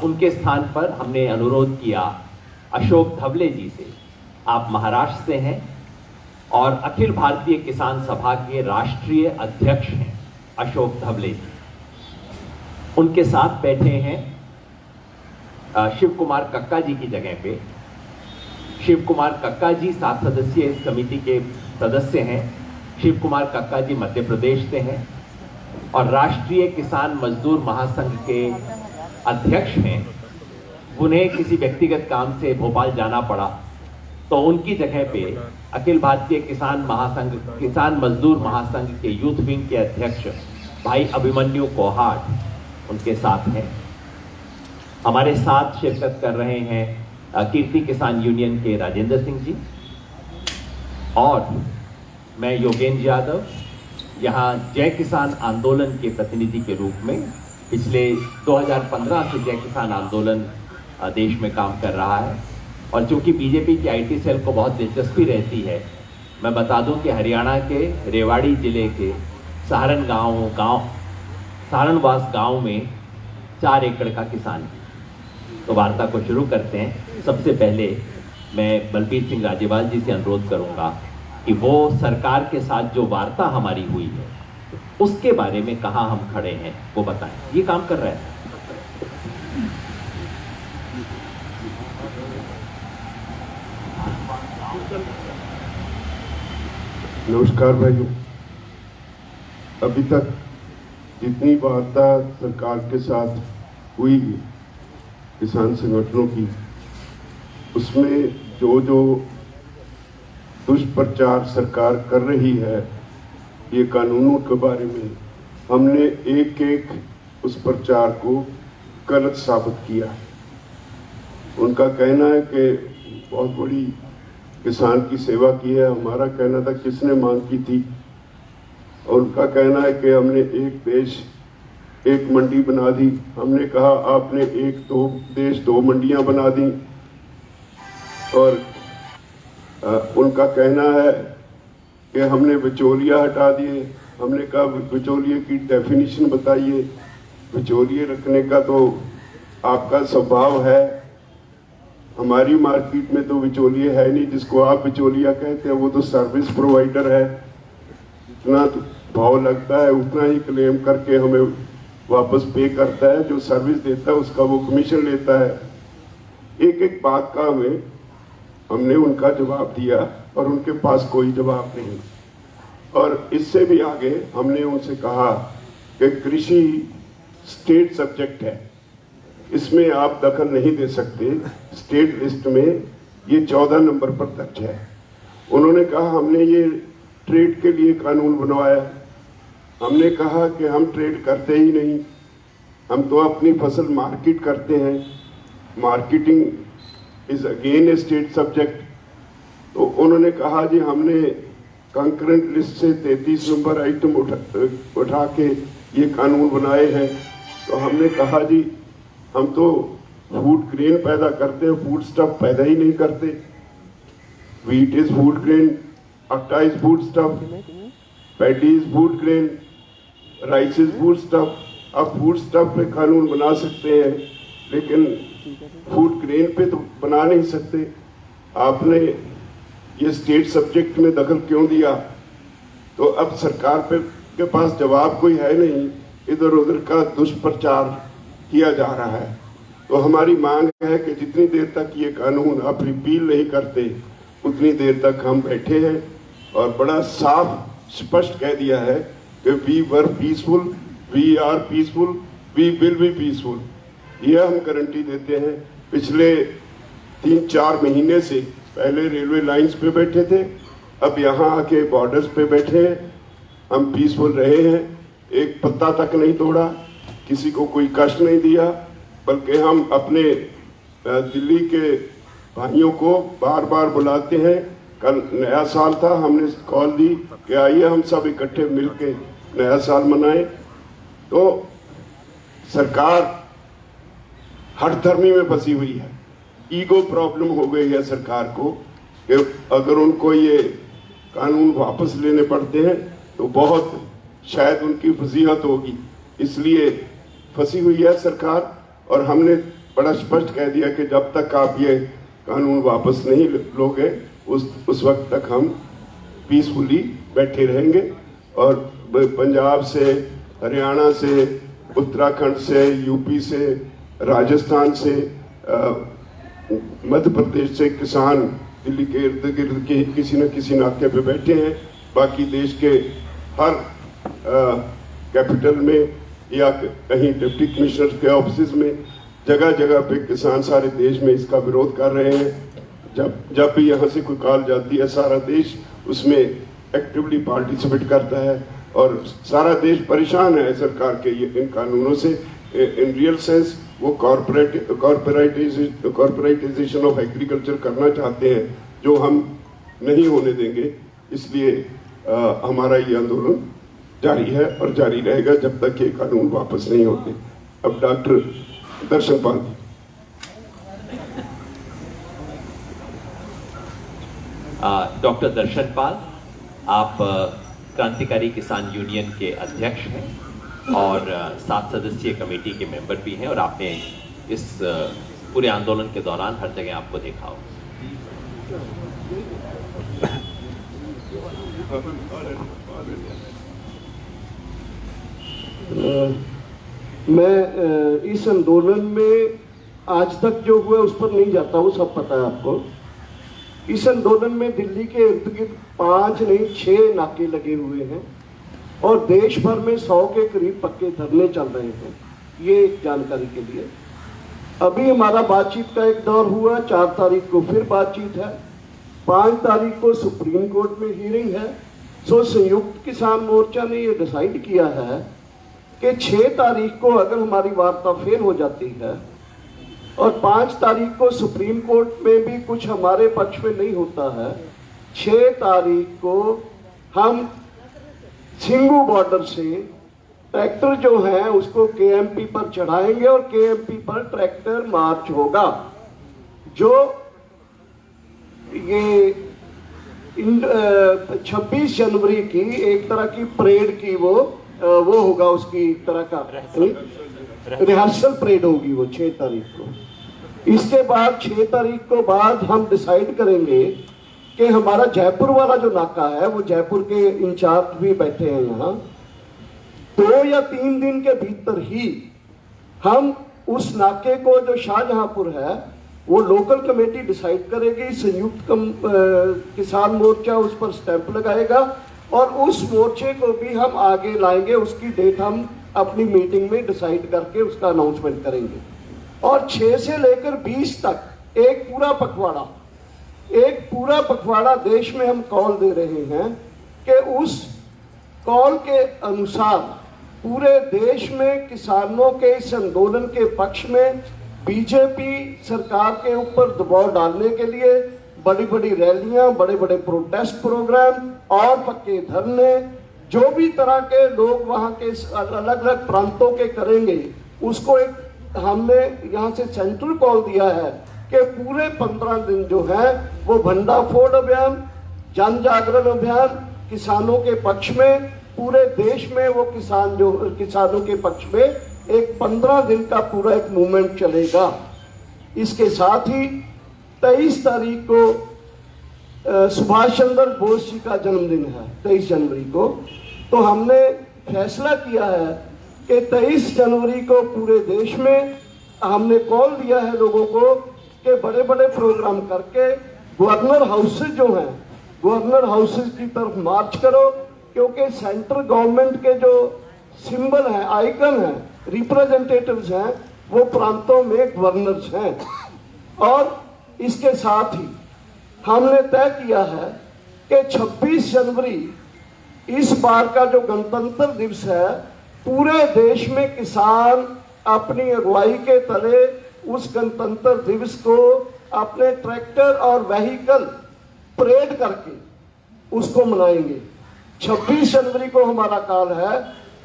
उनके स्थान पर हमने अनुरोध किया अशोक धवले जी से। आप महाराष्ट्र से हैं और अखिल भारतीय किसान सभा के राष्ट्रीय अध्यक्ष हैं अशोक धवले जी। उनके साथ बैठे हैं शिव कुमार कक्का जी की जगह पे। शिव कुमार कक्का जी 7 सदस्यीय समिति के सदस्य हैं। शिव कुमार कक्का जी मध्य प्रदेश से हैं और राष्ट्रीय किसान मजदूर महासंघ के अध्यक्ष हैं। उन्हें किसी व्यक्तिगत काम से भोपाल जाना पड़ा तो उनकी जगह पे अखिल भारतीय किसान मजदूर महासंघ के यूथ विंग के अध्यक्ष भाई अभिमन्यु कोहाट उनके साथ हैं। हमारे साथ शिरकत कर रहे हैं कीर्ति किसान यूनियन के राजेंद्र सिंह जी और मैं योगेंद्र यादव, यहाँ जय किसान आंदोलन के प्रतिनिधि के रूप में पिछले 2015 से जय किसान आंदोलन देश में काम कर रहा है। और चूंकि बीजेपी की आईटी सेल को बहुत दिलचस्पी रहती है, मैं बता दूं कि हरियाणा के रेवाड़ी जिले के सहारनवास गांव में 4 एकड़ का किसान है। तो वार्ता को शुरू करते हैं। सबसे पहले मैं बलबीर सिंह राजेवाल जी से अनुरोध करूंगा कि वो सरकार के साथ जो वार्ता हमारी हुई है उसके बारे में कहाँ हम खड़े हैं वो बताएं। ये काम कर रहे हैं। नमस्कार भाइयों, अभी तक जितनी वार्ता सरकार के साथ हुई किसान संगठनों की, उसमें जो दुष्प्रचार सरकार कर रही है ये कानूनों के बारे में, हमने एक उस प्रचार को गलत साबित किया है। उनका कहना है कि बहुत बड़ी किसान की सेवा की है। हमारा कहना था किसने मांग की थी, और उनका कहना है कि हमने एक देश एक मंडी बना दी। हमने कहा आपने दो देश 2 मंडियां बना दी। और उनका कहना है कि हमने बिचौलिया हटा दिए। हमने कहा बिचौलिए की डेफिनेशन बताइए। बिचौलिए रखने का तो आपका स्वभाव है, हमारी मार्केट में तो बिचौलिए है नहीं। जिसको आप बिचौलिया कहते हैं वो तो सर्विस प्रोवाइडर है। जितना भाव लगता है उतना ही क्लेम करके हमें वापस पे करता है। जो सर्विस देता है उसका वो कमीशन लेता है। एक बात का हमने उनका जवाब दिया और उनके पास कोई जवाब नहीं। और इससे भी आगे हमने उनसे कहा कि कृषि स्टेट सब्जेक्ट है, इसमें आप दखल नहीं दे सकते। स्टेट लिस्ट में ये 14 नंबर पर दर्ज है। उन्होंने कहा हमने ये ट्रेड के लिए कानून बनवाया। हमने कहा कि हम ट्रेड करते ही नहीं, हम तो अपनी फसल मार्केट करते हैं। Marketing is again A state subject. तो उन्होंने कहा जी हमने कंकरेंट लिस्ट से 33 नंबर आइटम उठा के ये कानून बनाए हैं। तो हमने कहा जी हम तो फूड ग्रेन पैदा करते हैं, फूड स्टफ पैदा ही नहीं करते। व्हीट इज फूड ग्रेन, आटा is food stuff, paddy is food grain, rice is food stuff. अब फूड स्टफ पे कानून बना सकते हैं लेकिन फूड ग्रेन पे तो बना नहीं सकते। आपने ये स्टेट सब्जेक्ट में दखल क्यों दिया? तो अब सरकार के पास जवाब कोई है नहीं, इधर उधर का दुष्प्रचार किया जा रहा है। तो हमारी मांग है कि जितनी देर तक ये कानून आप रिपील नहीं करते उतनी देर तक हम बैठे हैं। और बड़ा साफ स्पष्ट कह दिया है कि we were peaceful, we are peaceful, we will be peaceful. यह हम गारंटी देते हैं। पिछले 3-4 महीने से पहले रेलवे लाइंस पे बैठे थे, अब यहाँ आके बॉर्डर्स पे बैठे हैं। हम पीसफुल रहे हैं, एक पत्ता तक नहीं तोड़ा, किसी को कोई कष्ट नहीं दिया। बल्कि हम अपने दिल्ली के भाइयों को बार बार बुलाते हैं। कल नया साल था, हमने कॉल दी कि आइए हम सब इकट्ठे मिलके नया साल मनाएं। तो सरकार हठधर्मी में फंसी हुई है। ईगो प्रॉब्लम हो गई है सरकार को कि अगर उनको ये कानून वापस लेने पड़ते हैं तो बहुत शायद उनकी फजीहत होगी। इसलिए फंसी हुई है सरकार, और हमने बड़ा स्पष्ट कह दिया कि जब तक आप ये कानून वापस नहीं लोगे उस वक्त तक हम पीसफुली बैठे रहेंगे। और पंजाब से, हरियाणा से, उत्तराखंड से, यूपी से, राजस्थान से, मध्य प्रदेश से किसान दिल्ली के इर्द गिर्द के किसी न किसी नाके पे बैठे हैं। बाकी देश के हर कैपिटल में या कहीं डिप्टी कमिश्नर के ऑफिस में जगह जगह पे किसान सारे देश में इसका विरोध कर रहे हैं। जब भी यहाँ से कोई कॉल जाती है सारा देश उसमें एक्टिवली पार्टिसिपेट करता है, और सारा देश परेशान है सरकार के इन कानूनों से। इन रियल सेंस वो कॉर्पोरेटाइजेशन ऑफ एग्रीकल्चर करना चाहते हैं, जो हम नहीं होने देंगे। इसलिए हमारा ये आंदोलन जारी है और जारी रहेगा जब तक ये कानून वापस नहीं होते। अब डॉक्टर दर्शनपाल। डॉक्टर दर्शनपाल, आप क्रांतिकारी किसान यूनियन के अध्यक्ष हैं और 7 सदस्यीय कमेटी के मेंबर भी हैं, और आपने इस पूरे आंदोलन के दौरान हर जगह आपको देखा हो। मैं इस आंदोलन में आज तक जो हुआ उस पर नहीं जाता, वो सब पता है आपको। इस आंदोलन में दिल्ली के इर्द गिर्द 5 नहीं 6 नाके लगे हुए हैं और देश भर में 100 के करीब पक्के धरने चल रहे हैं। ये एक जानकारी के लिए। अभी हमारा बातचीत का एक दौर हुआ, 4 तारीख को फिर बातचीत है, 5 तारीख को सुप्रीम कोर्ट में हियरिंग है। सो संयुक्त किसान मोर्चा ने ये डिसाइड किया है कि 6 तारीख को अगर हमारी वार्ता फेल हो जाती है और 5 तारीख को सुप्रीम कोर्ट में भी कुछ हमारे पक्ष में नहीं होता है, 6 तारीख को हम सिंगू बॉर्डर से ट्रैक्टर जो है उसको केएमपी पर चढ़ाएंगे और केएमपी पर ट्रैक्टर मार्च होगा। जो ये 26 जनवरी की एक तरह की परेड की वो होगा, उसकी एक तरह का रिहर्सल परेड होगी वो 6 तारीख को। इसके बाद 6 तारीख को बाद हम डिसाइड करेंगे कि हमारा जयपुर वाला जो नाका है, वो जयपुर के इंचार्ज भी बैठे हैं यहाँ, 2 या 3 दिन के भीतर ही हम उस नाके को जो शाहजहांपुर है वो लोकल कमेटी डिसाइड करेगी। संयुक्त किसान मोर्चा उस पर स्टैंप लगाएगा और उस मोर्चे को भी हम आगे लाएंगे। उसकी डेट हम अपनी मीटिंग में डिसाइड करके उसका अनाउंसमेंट करेंगे। और 6 से लेकर 20 तक एक पूरा पखवाड़ा देश में हम कॉल दे रहे हैं कि उस कॉल के अनुसार पूरे देश में किसानों के इस आंदोलन के पक्ष में बीजेपी सरकार के ऊपर दबाव डालने के लिए बड़ी बड़ी रैलियां, बड़े बड़े प्रोटेस्ट प्रोग्राम और पक्के धरने, जो भी तरह के लोग वहां के अलग अलग प्रांतों के करेंगे, उसको एक हमने यहाँ से सेंट्रल कॉल दिया है कि पूरे 15 दिन जो है वो भंडाफोड़ अभियान, जन जागरण अभियान किसानों के पक्ष में, पूरे देश में वो किसानों के पक्ष में एक 15 दिन का पूरा एक मूवमेंट चलेगा। इसके साथ ही 23 तारीख को सुभाष चंद्र बोस जी का जन्मदिन है, 23 जनवरी को। तो हमने फैसला किया है कि 23 जनवरी को पूरे देश में हमने कॉल दिया है लोगों को कि बड़े बड़े प्रोग्राम करके गवर्नर हाउसेज जो हैं, गवर्नर हाउसेज की तरफ मार्च करो, क्योंकि सेंट्रल गवर्नमेंट के जो सिंबल हैं, आइकन हैं, रिप्रेजेंटेटिव्स हैं, वो प्रांतों में गवर्नर्स हैं। और इसके साथ ही हमने तय किया है कि 26 जनवरी इस बार का जो गणतंत्र दिवस है, पूरे देश में किसान अपनी अगुवाई के तले उस गणतंत्र दिवस को अपने ट्रैक्टर और व्हीकल परेड करके उसको मनाएंगे। 26 जनवरी को हमारा कॉल है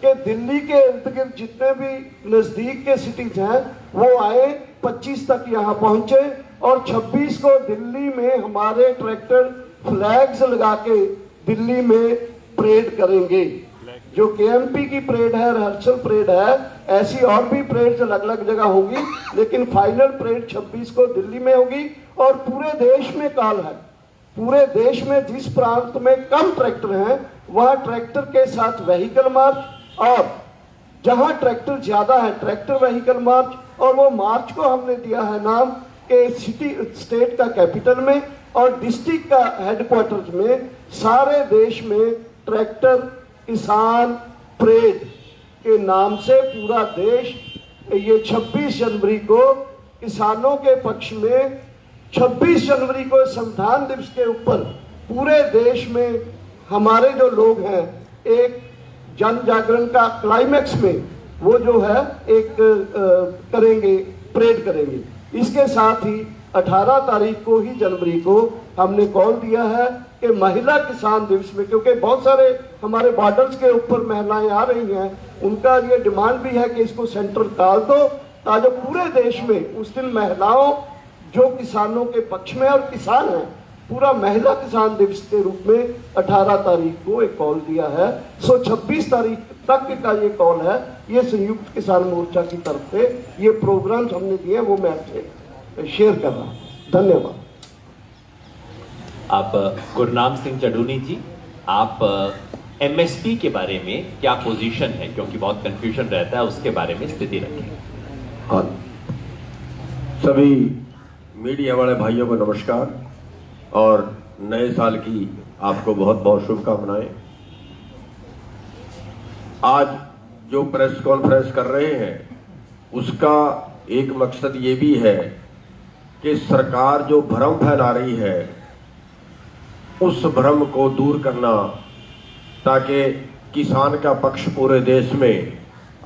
कि दिल्ली के इर्द गिर्द जितने भी नजदीक के सिटीज हैं वो आए, 25 तक यहाँ पहुंचे और 26 को दिल्ली में हमारे ट्रैक्टर फ्लैग्स लगा के दिल्ली में परेड करेंगे। जो केएमपी की परेड है, रिहर्सल परेड है, ऐसी और भी परेड्स अलग अलग जगह होगी, लेकिन फाइनल परेड 26 को दिल्ली में होगी। और पूरे देश में कॉल है, पूरे देश में जिस प्रांत में कम ट्रैक्टर हैं वह ट्रैक्टर के साथ व्हीकल मार्च, और जहां ट्रैक्टर ज्यादा है ट्रैक्टर व्हीकल मार्च। और वो मार्च को हमने दिया है नाम के सिटी स्टेट का कैपिटल में और डिस्ट्रिक्ट का हेडक्वार्टर्स में सारे देश में ट्रैक्टर किसान परेड के नाम से पूरा देश ये 26 जनवरी को किसानों के पक्ष में, 26 जनवरी को संविधान दिवस के ऊपर पूरे देश में हमारे जो लोग हैं एक जन जागरण का क्लाइमैक्स में वो जो है एक करेंगे, परेड करेंगे। इसके साथ ही 18 तारीख को ही जनवरी को हमने कॉल दिया है कि महिला किसान दिवस में, क्योंकि बहुत सारे हमारे बॉर्डर्स के ऊपर महिलाएं आ रही हैं, उनका ये डिमांड भी है कि इसको सेंट्रल डाल दो ताकि पूरे देश में उस दिन महिलाओं जो किसानों के पक्ष में और किसान हैं, पूरा महिला किसान दिवस के रूप में 18 तारीख को एक कॉल दिया है। 26 तारीख तक का ये कॉल है, ये संयुक्त किसान मोर्चा की तरफ से ये प्रोग्राम्स हमने दिए, वो मैं आपसे शेयर कर रहा हूँ। धन्यवाद। आप गुरनाम सिंह चडूनी जी, आप एमएसपी के बारे में क्या पोजीशन है, क्योंकि बहुत कंफ्यूजन रहता है, उसके बारे में स्थिति रखें। हाँ, सभी मीडिया वाले भाइयों को नमस्कार और नए साल की आपको बहुत बहुत शुभकामनाएं। आज जो प्रेस कॉन्फ्रेंस कर रहे हैं उसका एक मकसद ये भी है कि सरकार जो भ्रम फैला रही है उस भ्रम को दूर करना, ताकि किसान का पक्ष पूरे देश में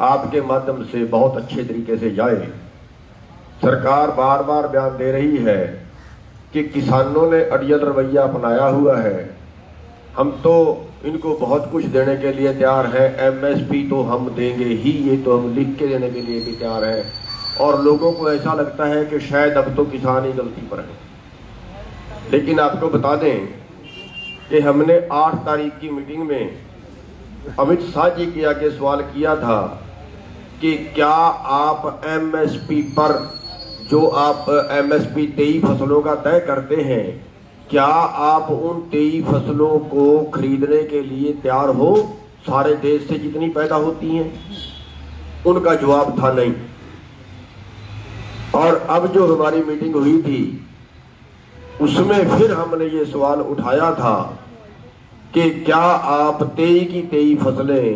आपके माध्यम से बहुत अच्छे तरीके से जाए। सरकार बार बार बयान दे रही है कि किसानों ने अड़ियल रवैया अपनाया हुआ है, हम तो इनको बहुत कुछ देने के लिए तैयार हैं, एमएसपी तो हम देंगे ही, ये तो हम लिख के देने के लिए भी तैयार हैं। और लोगों को ऐसा लगता है कि शायद अब तो किसान ही गलती पर है। लेकिन आपको बता दें कि हमने 8 तारीख की मीटिंग में अमित शाह जी के आगे सवाल किया था कि क्या आप एमएसपी पर, जो आप एमएसपी 23 फसलों का तय करते हैं, क्या आप उन 23 फसलों को खरीदने के लिए तैयार हो सारे देश से जितनी पैदा होती हैं? उनका जवाब था नहीं। और अब जो हमारी मीटिंग हुई थी उसमें फिर हमने ये सवाल उठाया था कि क्या आप 23 की 23 फसलें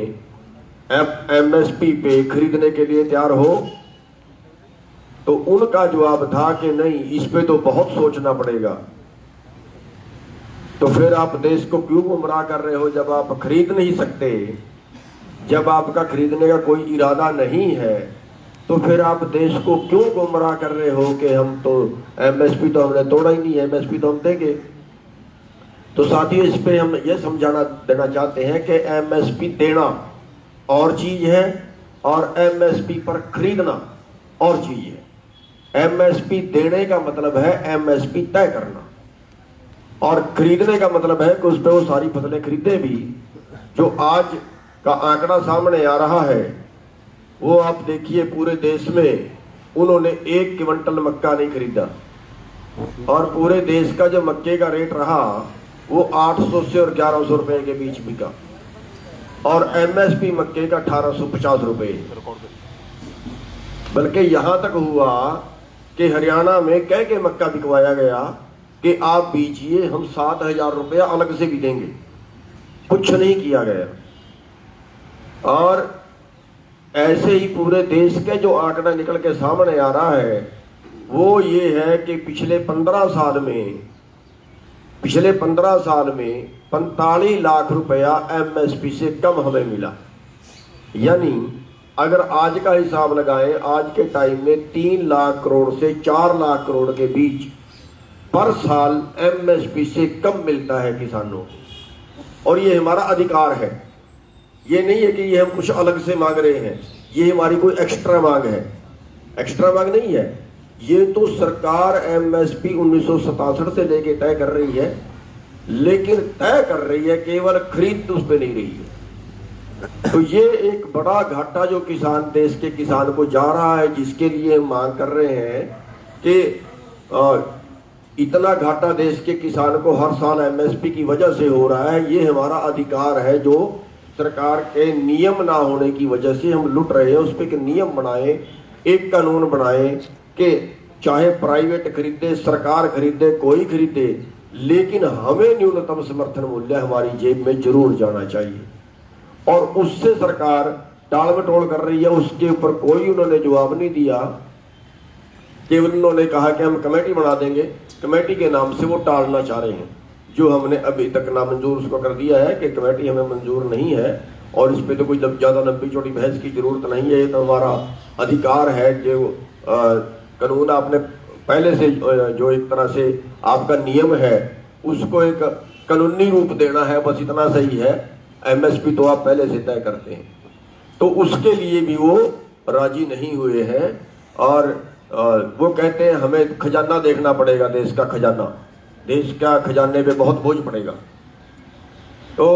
एमएसपी पे खरीदने के लिए तैयार हो? तो उनका जवाब था कि नहीं, इस पे तो बहुत सोचना पड़ेगा। तो फिर आप देश को क्यों गुमराह कर रहे हो जब आप खरीद नहीं सकते? जब आपका खरीदने का कोई इरादा नहीं है तो फिर आप देश को क्यों गुमराह कर रहे हो कि हम तो एमएसपी तो हमने तोड़ा ही नहीं, एमएसपी तो हम देंगे। तो साथियों, इस पे हम ये समझाना देना चाहते हैं कि एमएसपी देना और चीज है और एमएसपी पर खरीदना और चीज है। एमएसपी देने का मतलब है एमएसपी तय करना, और खरीदने का मतलब है कि उस पर वो सारी फसलें खरीदे भी। जो आज का आंकड़ा सामने आ रहा है वो आप देखिए, पूरे देश में उन्होंने 1 क्विंटल मक्का नहीं खरीदा, और पूरे देश का जो मक्के का रेट रहा वो 800 से और 1100 रुपए के बीच बिका, और एमएसपी मक्के का 1850 रुपए। बल्कि यहां तक हुआ कि हरियाणा में कह के मक्का बिकवाया गया कि आप बीजिए, हम 7000 रुपया अलग से भी देंगे। कुछ नहीं किया गया। और ऐसे ही पूरे देश के जो आंकड़ा निकल के सामने आ रहा है वो ये है कि पिछले 15 साल में 45 लाख रुपया एमएसपी से कम हमें मिला। यानी अगर आज का हिसाब लगाएं, आज के टाइम में 3 लाख करोड़ से 4 लाख करोड़ के बीच पर साल एमएसपी से कम मिलता है किसानों को, और ये हमारा अधिकार है। ये नहीं है कि ये हम कुछ अलग से मांग रहे हैं, ये हमारी कोई एक्स्ट्रा मांग है। एक्स्ट्रा मांग नहीं है, ये तो सरकार एमएसपी 1967 से लेके तय कर रही है, लेकिन तय कर रही है, केवल खरीद तो उस पर नहीं रही है। तो ये एक बड़ा घाटा जो किसान, देश के किसान को जा रहा है, जिसके लिए हम मांग कर रहे हैं कि इतना घाटा देश के किसान को हर साल एमएसपी की वजह से हो रहा है। ये हमारा अधिकार है जो सरकार के नियम ना होने की वजह से हम लुट रहे हैं। उस पर एक नियम बनाए, एक कानून बनाए कि चाहे प्राइवेट खरीदे, सरकार खरीदे, कोई खरीदे, लेकिन हमें न्यूनतम समर्थन मूल्य हमारी जेब में जरूर जाना चाहिए। और उससे सरकार टाल मटोल कर रही है, उसके ऊपर कोई उन्होंने जवाब नहीं दिया। केवल उन्होंने कहा कि हम कमेटी बना देंगे, कमेटी के नाम से वो टालना चाह रहे हैं, जो हमने अभी तक नामंजूर उसको कर दिया है कि कमेटी हमें मंजूर नहीं है और इस पे तो कोई ज्यादा लंबी चौड़ी बहस की जरूरत नहीं है। ये तो हमारा अधिकार है जो कानून आपने पहले से जो एक तरह से आपका नियम है उसको एक कानूनी रूप देना है, बस इतना सही है। एमएसपी तो आप पहले से तय करते हैं, तो उसके लिए भी वो राजी नहीं हुए हैं। और वो कहते हैं हमें खजाना देखना पड़ेगा, देश का खजाना, देश का खजाने पे बहुत बोझ पड़ेगा। तो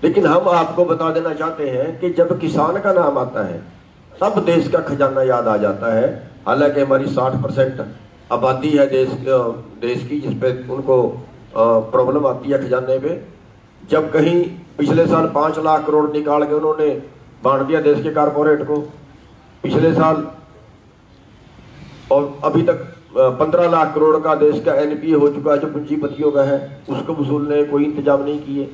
लेकिन हम आपको बता देना चाहते हैं कि जब किसान का नाम आता है तब देश का खजाना याद आ जाता है। हालांकि हमारी 60% आबादी है देश की, जिसपे उनको प्रॉब्लम आती है खजाने पे। जब कहीं पिछले साल 5 लाख करोड़ निकाल के उन्होंने बांट दिया देश के कारपोरेट को पिछले साल, और अभी तक 15 लाख करोड़ का देश का एनपीए हो चुका है जो पूंजीपतियों का है, उसको वसूलने कोई इंतजाम नहीं किए।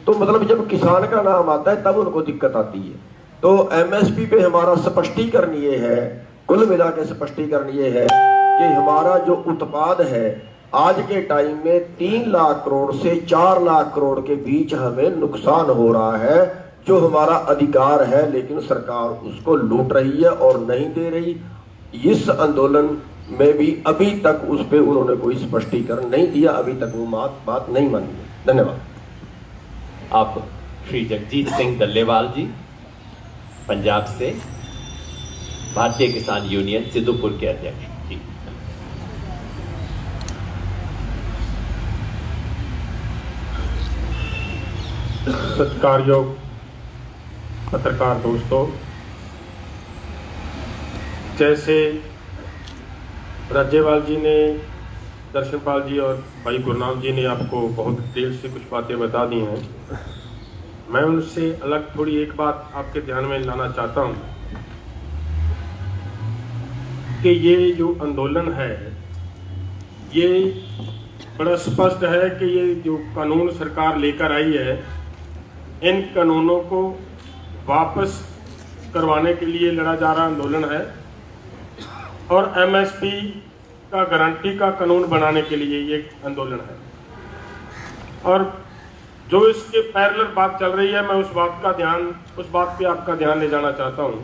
तो मतलब जब किसान का नाम आता है तब उनको दिक्कत आती है। तो एमएसपी पे हमारा स्पष्टीकरण ये है, कुल मिला के स्पष्टीकरण ये है कि हमारा जो उत्पाद है आज के टाइम में 3 लाख करोड़ से 4 लाख करोड़ के बीच हमें नुकसान हो रहा है, जो हमारा अधिकार है, लेकिन सरकार उसको लूट रही है और नहीं दे रही। इस आंदोलन में भी अभी तक उस पर उन्होंने कोई स्पष्टीकरण नहीं दिया, अभी तक वो बात नहीं मानी है। धन्यवाद। आप श्री जगजीत सिंह डल्लेवाल जी, पंजाब से, भारतीय किसान यूनियन सिद्धूपुर के अध्यक्ष जी। सत्कारयोग पत्रकार दोस्तों, जैसे राज्यपाल जी ने, दर्शनपाल जी और भाई गुरनाम जी ने आपको बहुत डिटेल से कुछ बातें बता दी हैं, मैं उनसे अलग थोड़ी एक बात आपके ध्यान में लाना चाहता हूं कि ये जो आंदोलन है ये बड़ा स्पष्ट है कि ये जो कानून सरकार लेकर आई है, इन कानूनों को वापस करवाने के लिए लड़ा जा रहा आंदोलन है और एमएसपी का गारंटी का कानून बनाने के लिए ये आंदोलन है। और जो इसके पैरेलल बात चल रही है, मैं उस बात पे आपका ध्यान ले जाना चाहता हूं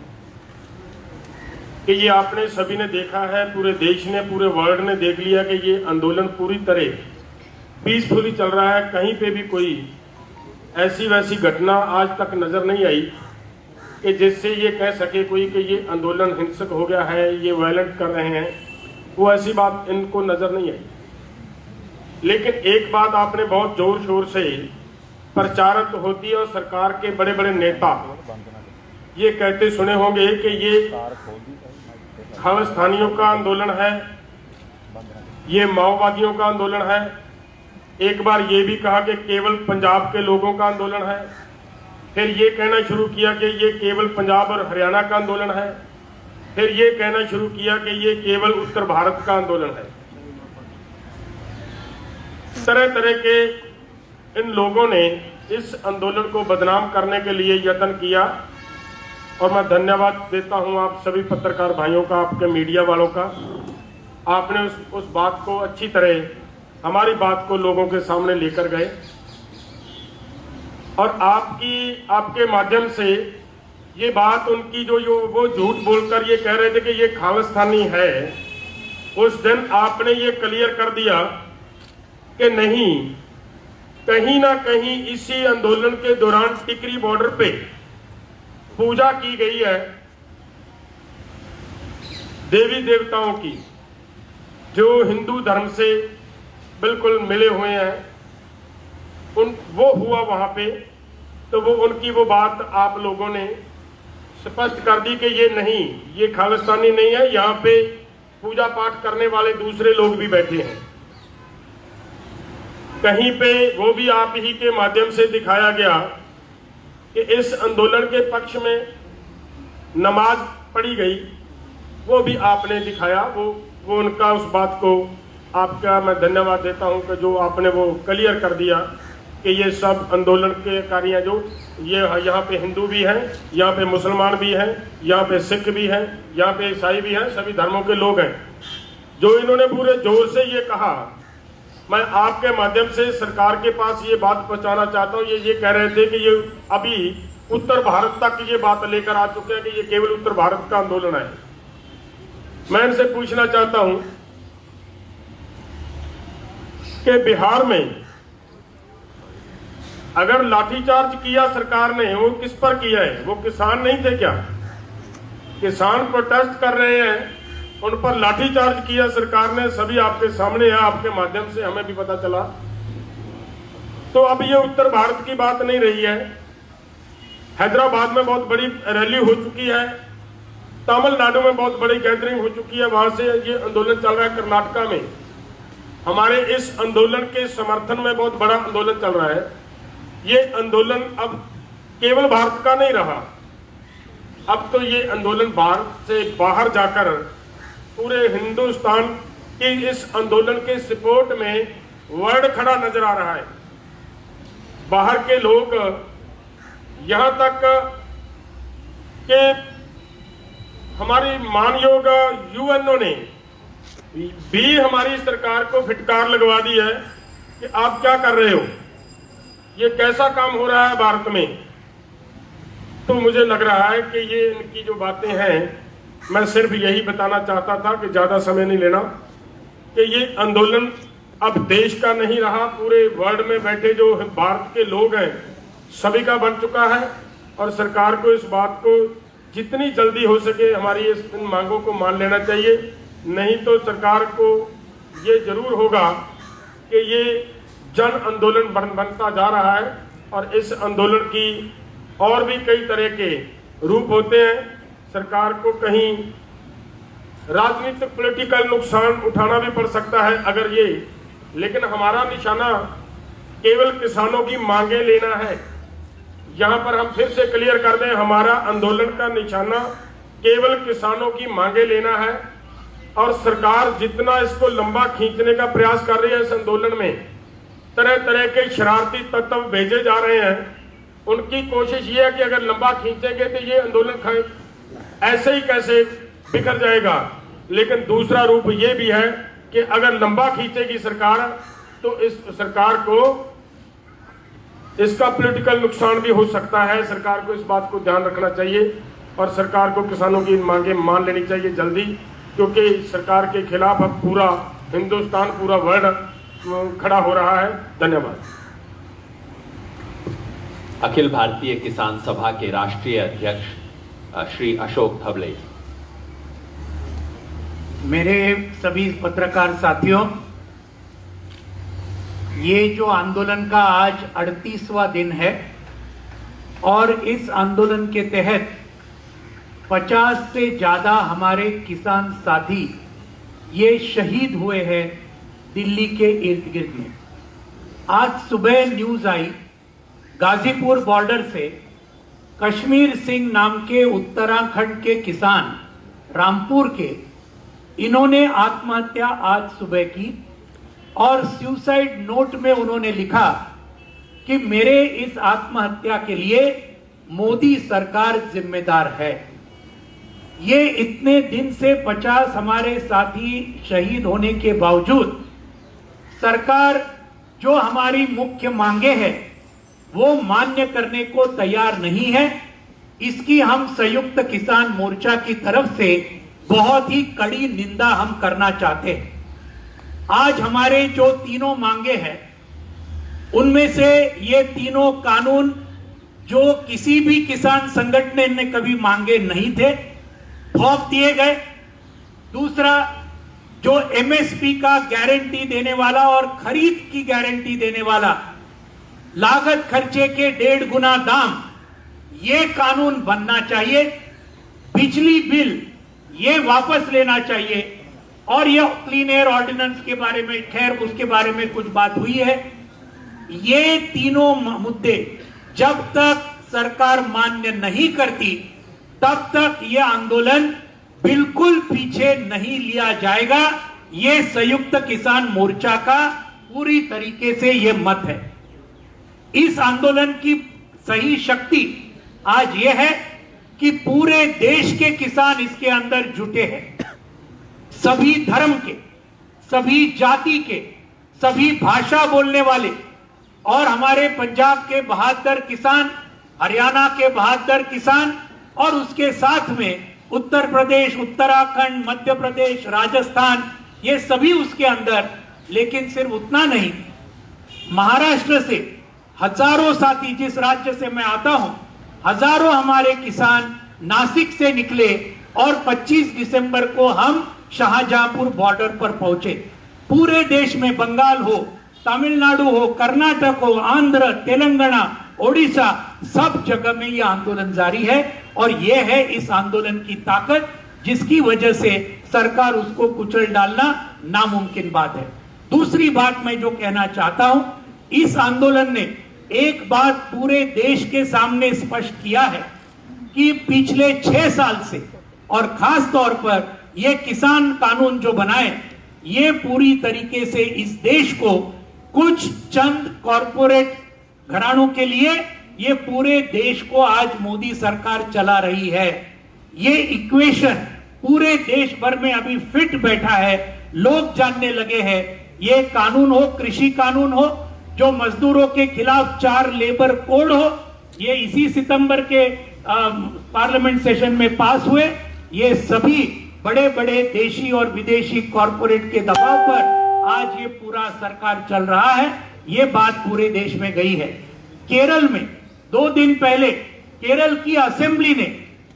कि ये आपने सभी ने देखा है, पूरे देश ने, पूरे वर्ल्ड ने देख लिया कि ये आंदोलन पूरी तरह पीसफुली चल रहा है। कहीं पे भी कोई ऐसी वैसी घटना आज तक नजर नहीं आई कि जिससे ये कह सके कोई कि ये आंदोलन हिंसक हो गया है, ये वायलेंट कर रहे हैं, वो ऐसी बात इनको नजर नहीं आई। लेकिन एक बात आपने बहुत जोर शोर से प्रचारित होती है और सरकार के बड़े बड़े नेता ये कहते सुने होंगे कि ये खालिस्तानियों का आंदोलन है, ये माओवादियों का आंदोलन है। एक बार ये भी कहा कि केवल पंजाब के लोगों का आंदोलन है, फिर ये कहना शुरू किया कि ये केवल पंजाब और हरियाणा का आंदोलन है, फिर ये कहना शुरू किया कि ये केवल उत्तर भारत का आंदोलन है। तरह तरह के इन लोगों ने इस आंदोलन को बदनाम करने के लिए यत्न किया और मैं धन्यवाद देता हूं आप सभी पत्रकार भाइयों का, आपके मीडिया वालों का। आपने उस बात को अच्छी तरह, हमारी बात को लोगों के सामने लेकर गए और आपके माध्यम से ये बात उनकी जो वो झूठ बोलकर ये कह रहे थे कि ये खालिस्तानी है, उस दिन आपने ये क्लियर कर दिया कि नहीं, कहीं ना कहीं इसी आंदोलन के दौरान टिकरी बॉर्डर पे पूजा की गई है देवी देवताओं की, जो हिंदू धर्म से बिल्कुल मिले हुए हैं। वो हुआ वहां पे तो वो उनकी वो बात आप लोगों ने स्पष्ट कर दी कि ये नहीं, ये खालिस्तानी नहीं है, यहाँ पे पूजा पाठ करने वाले दूसरे लोग भी बैठे हैं। कहीं पे वो भी आप ही के माध्यम से दिखाया गया कि इस आंदोलन के पक्ष में नमाज पढ़ी गई, वो भी आपने दिखाया। वो उनका उस बात को आपका मैं धन्यवाद देता हूं कि जो आपने वो क्लियर कर दिया कि ये सब आंदोलन के कार्य जो ये यहाँ पे हिंदू भी हैं, यहाँ पे मुसलमान भी हैं, यहाँ पे सिख भी हैं, यहाँ पे ईसाई भी हैं, सभी धर्मों के लोग हैं। जो इन्होंने पूरे जोर से ये कहा, मैं आपके माध्यम से सरकार के पास ये बात पहुंचाना चाहता हूँ। ये कह रहे थे कि ये अभी उत्तर भारत तक ये बात लेकर आ चुके हैं कि ये केवल उत्तर भारत का आंदोलन है। मैं इनसे पूछना चाहता हूं कि बिहार में अगर लाठीचार्ज किया सरकार ने, वो किस पर किया है? वो किसान नहीं थे क्या? किसान प्रोटेस्ट कर रहे हैं, उन पर लाठीचार्ज किया सरकार ने, सभी आपके सामने है, आपके माध्यम से हमें भी पता चला। तो अब ये उत्तर भारत की बात नहीं रही है। हैदराबाद में बहुत बड़ी रैली हो चुकी है, तमिलनाडु में बहुत बड़ी गैदरिंग हो चुकी है, वहां से ये आंदोलन चल रहा है। कर्नाटका में हमारे इस आंदोलन के समर्थन में बहुत बड़ा आंदोलन चल रहा है। ये आंदोलन अब केवल भारत का नहीं रहा, अब तो ये आंदोलन भारत से बाहर जाकर पूरे हिंदुस्तान के इस आंदोलन के सपोर्ट में वर्ल्ड खड़ा नजर आ रहा है। बाहर के लोग यहां तक कि हमारी मानयोग यूएनओ ने भी हमारी सरकार को फिटकार लगवा दी है कि आप क्या कर रहे हो, ये कैसा काम हो रहा है भारत में। तो मुझे लग रहा है कि ये इनकी जो बातें हैं, मैं सिर्फ यही बताना चाहता था कि ज्यादा समय नहीं लेना, कि ये आंदोलन अब देश का नहीं रहा, पूरे वर्ल्ड में बैठे जो भारत के लोग हैं सभी का बन चुका है। और सरकार को इस बात को जितनी जल्दी हो सके हमारी इन मांगों को मान लेना चाहिए, नहीं तो सरकार को ये जरूर होगा कि ये जन आंदोलन बनता जा रहा है और इस आंदोलन की और भी कई तरह के रूप होते हैं। सरकार को कहीं राजनीतिक पॉलिटिकल नुकसान उठाना भी पड़ सकता है अगर ये, लेकिन हमारा निशाना केवल किसानों की मांगे लेना है। यहां पर हम फिर से क्लियर कर दें, हमारा आंदोलन का निशाना केवल किसानों की मांगे लेना है। और सरकार जितना इसको लंबा खींचने का प्रयास कर रही है, इस आंदोलन में तरह तरह के शरारती तत्व भेजे जा रहे हैं। उनकी कोशिश ये है कि अगर लंबा खींचेंगे तो ये आंदोलन ऐसे ही कैसे बिखर जाएगा। लेकिन दूसरा रूप ये भी है कि अगर लंबा खींचेगी सरकार तो इस सरकार को इसका पॉलिटिकल नुकसान भी हो सकता है। सरकार को इस बात को ध्यान रखना चाहिए और सरकार को किसानों की मांगे मान लेनी चाहिए जल्दी, क्योंकि सरकार के खिलाफ अब पूरा हिंदुस्तान, पूरा वर्ल्ड खड़ा हो रहा है। धन्यवाद। अखिल भारतीय किसान सभा के राष्ट्रीय अध्यक्ष श्री अशोक धवले। मेरे सभी पत्रकार साथियों, ये जो आंदोलन का आज 38वां दिन है और इस आंदोलन के तहत 50 से ज़्यादा हमारे किसान साथी ये शहीद हुए हैं दिल्ली के इर्द गिर्द में। आज सुबह न्यूज़ आई गाजीपुर बॉर्डर से कश्मीर सिंह नाम के उत्तराखंड के किसान रामपुर के, इन्होंने आत्महत्या आज सुबह की और सुसाइड नोट में उन्होंने लिखा कि मेरे इस आत्महत्या के लिए मोदी सरकार जिम्मेदार है। ये इतने दिन से 50 हमारे साथी शहीद होने के बावजूद सरकार जो हमारी मुख्य मांगे हैं वो मान्य करने को तैयार नहीं है। इसकी हम संयुक्त किसान मोर्चा की तरफ से बहुत ही कड़ी निंदा हम करना चाहते हैं। आज हमारे जो तीनों मांगे हैं उनमें से ये तीनों कानून जो किसी भी किसान संगठन ने कभी मांगे नहीं थे, थोप दिए गए। दूसरा, जो एमएसपी का गारंटी देने वाला और खरीद की गारंटी देने वाला लागत खर्चे के 1.5 गुना दाम, ये कानून बनना चाहिए। बिजली बिल ये वापस लेना चाहिए। और ये क्लीन एयर ऑर्डिनेंस के बारे में, खैर उसके बारे में कुछ बात हुई है। ये तीनों मुद्दे जब तक सरकार मान्य नहीं करती तब तक ये आंदोलन बिल्कुल पीछे नहीं लिया जाएगा। ये संयुक्त किसान मोर्चा का पूरी तरीके से ये मत है। इस आंदोलन की सही शक्ति आज ये है कि पूरे देश के किसान इसके अंदर जुटे हैं। सभी धर्म के, सभी जाति के, सभी भाषा बोलने वाले, और हमारे पंजाब के बहादुर किसान, हरियाणा के बहादुर किसान, और उसके साथ में उत्तर प्रदेश, उत्तराखंड, मध्य प्रदेश, राजस्थान, ये सभी उसके अंदर। लेकिन सिर्फ उतना नहीं, महाराष्ट्र से हजारों साथी, जिस राज्य से मैं आता हूं, हजारों हमारे किसान नासिक से निकले और 25 दिसंबर को हम शाहजहांपुर बॉर्डर पर पहुंचे। पूरे देश में, बंगाल हो, तमिलनाडु हो, कर्नाटक हो, आंध्र, तेलंगाना, ओडिशा, सब जगह में यह आंदोलन जारी है। और यह है इस आंदोलन की ताकत, जिसकी वजह से सरकार उसको कुचल डालना नामुमकिन बात है। दूसरी बात मैं जो कहना चाहता हूं, इस आंदोलन ने एक बात पूरे देश के सामने स्पष्ट किया है कि पिछले 6 साल से, और खास तौर पर ये किसान कानून जो बनाए, ये पूरी तरीके से इस देश को कुछ चंद कॉरपोरेट घरानों के लिए, ये पूरे देश को आज मोदी सरकार चला रही है। ये इक्वेशन पूरे देश भर में अभी फिट बैठा है, लोग जानने लगे हैं। ये कानून हो, कृषि कानून हो, जो मजदूरों के खिलाफ 4 लेबर कोड हो, ये इसी सितंबर के पार्लियामेंट सेशन में पास हुए। ये सभी बड़े बड़े देशी और विदेशी कॉरपोरेट के दबाव पर आज ये पूरा सरकार चल रहा है। ये बात पूरे देश में गई है। केरल में 2 दिन पहले केरल की असेंबली ने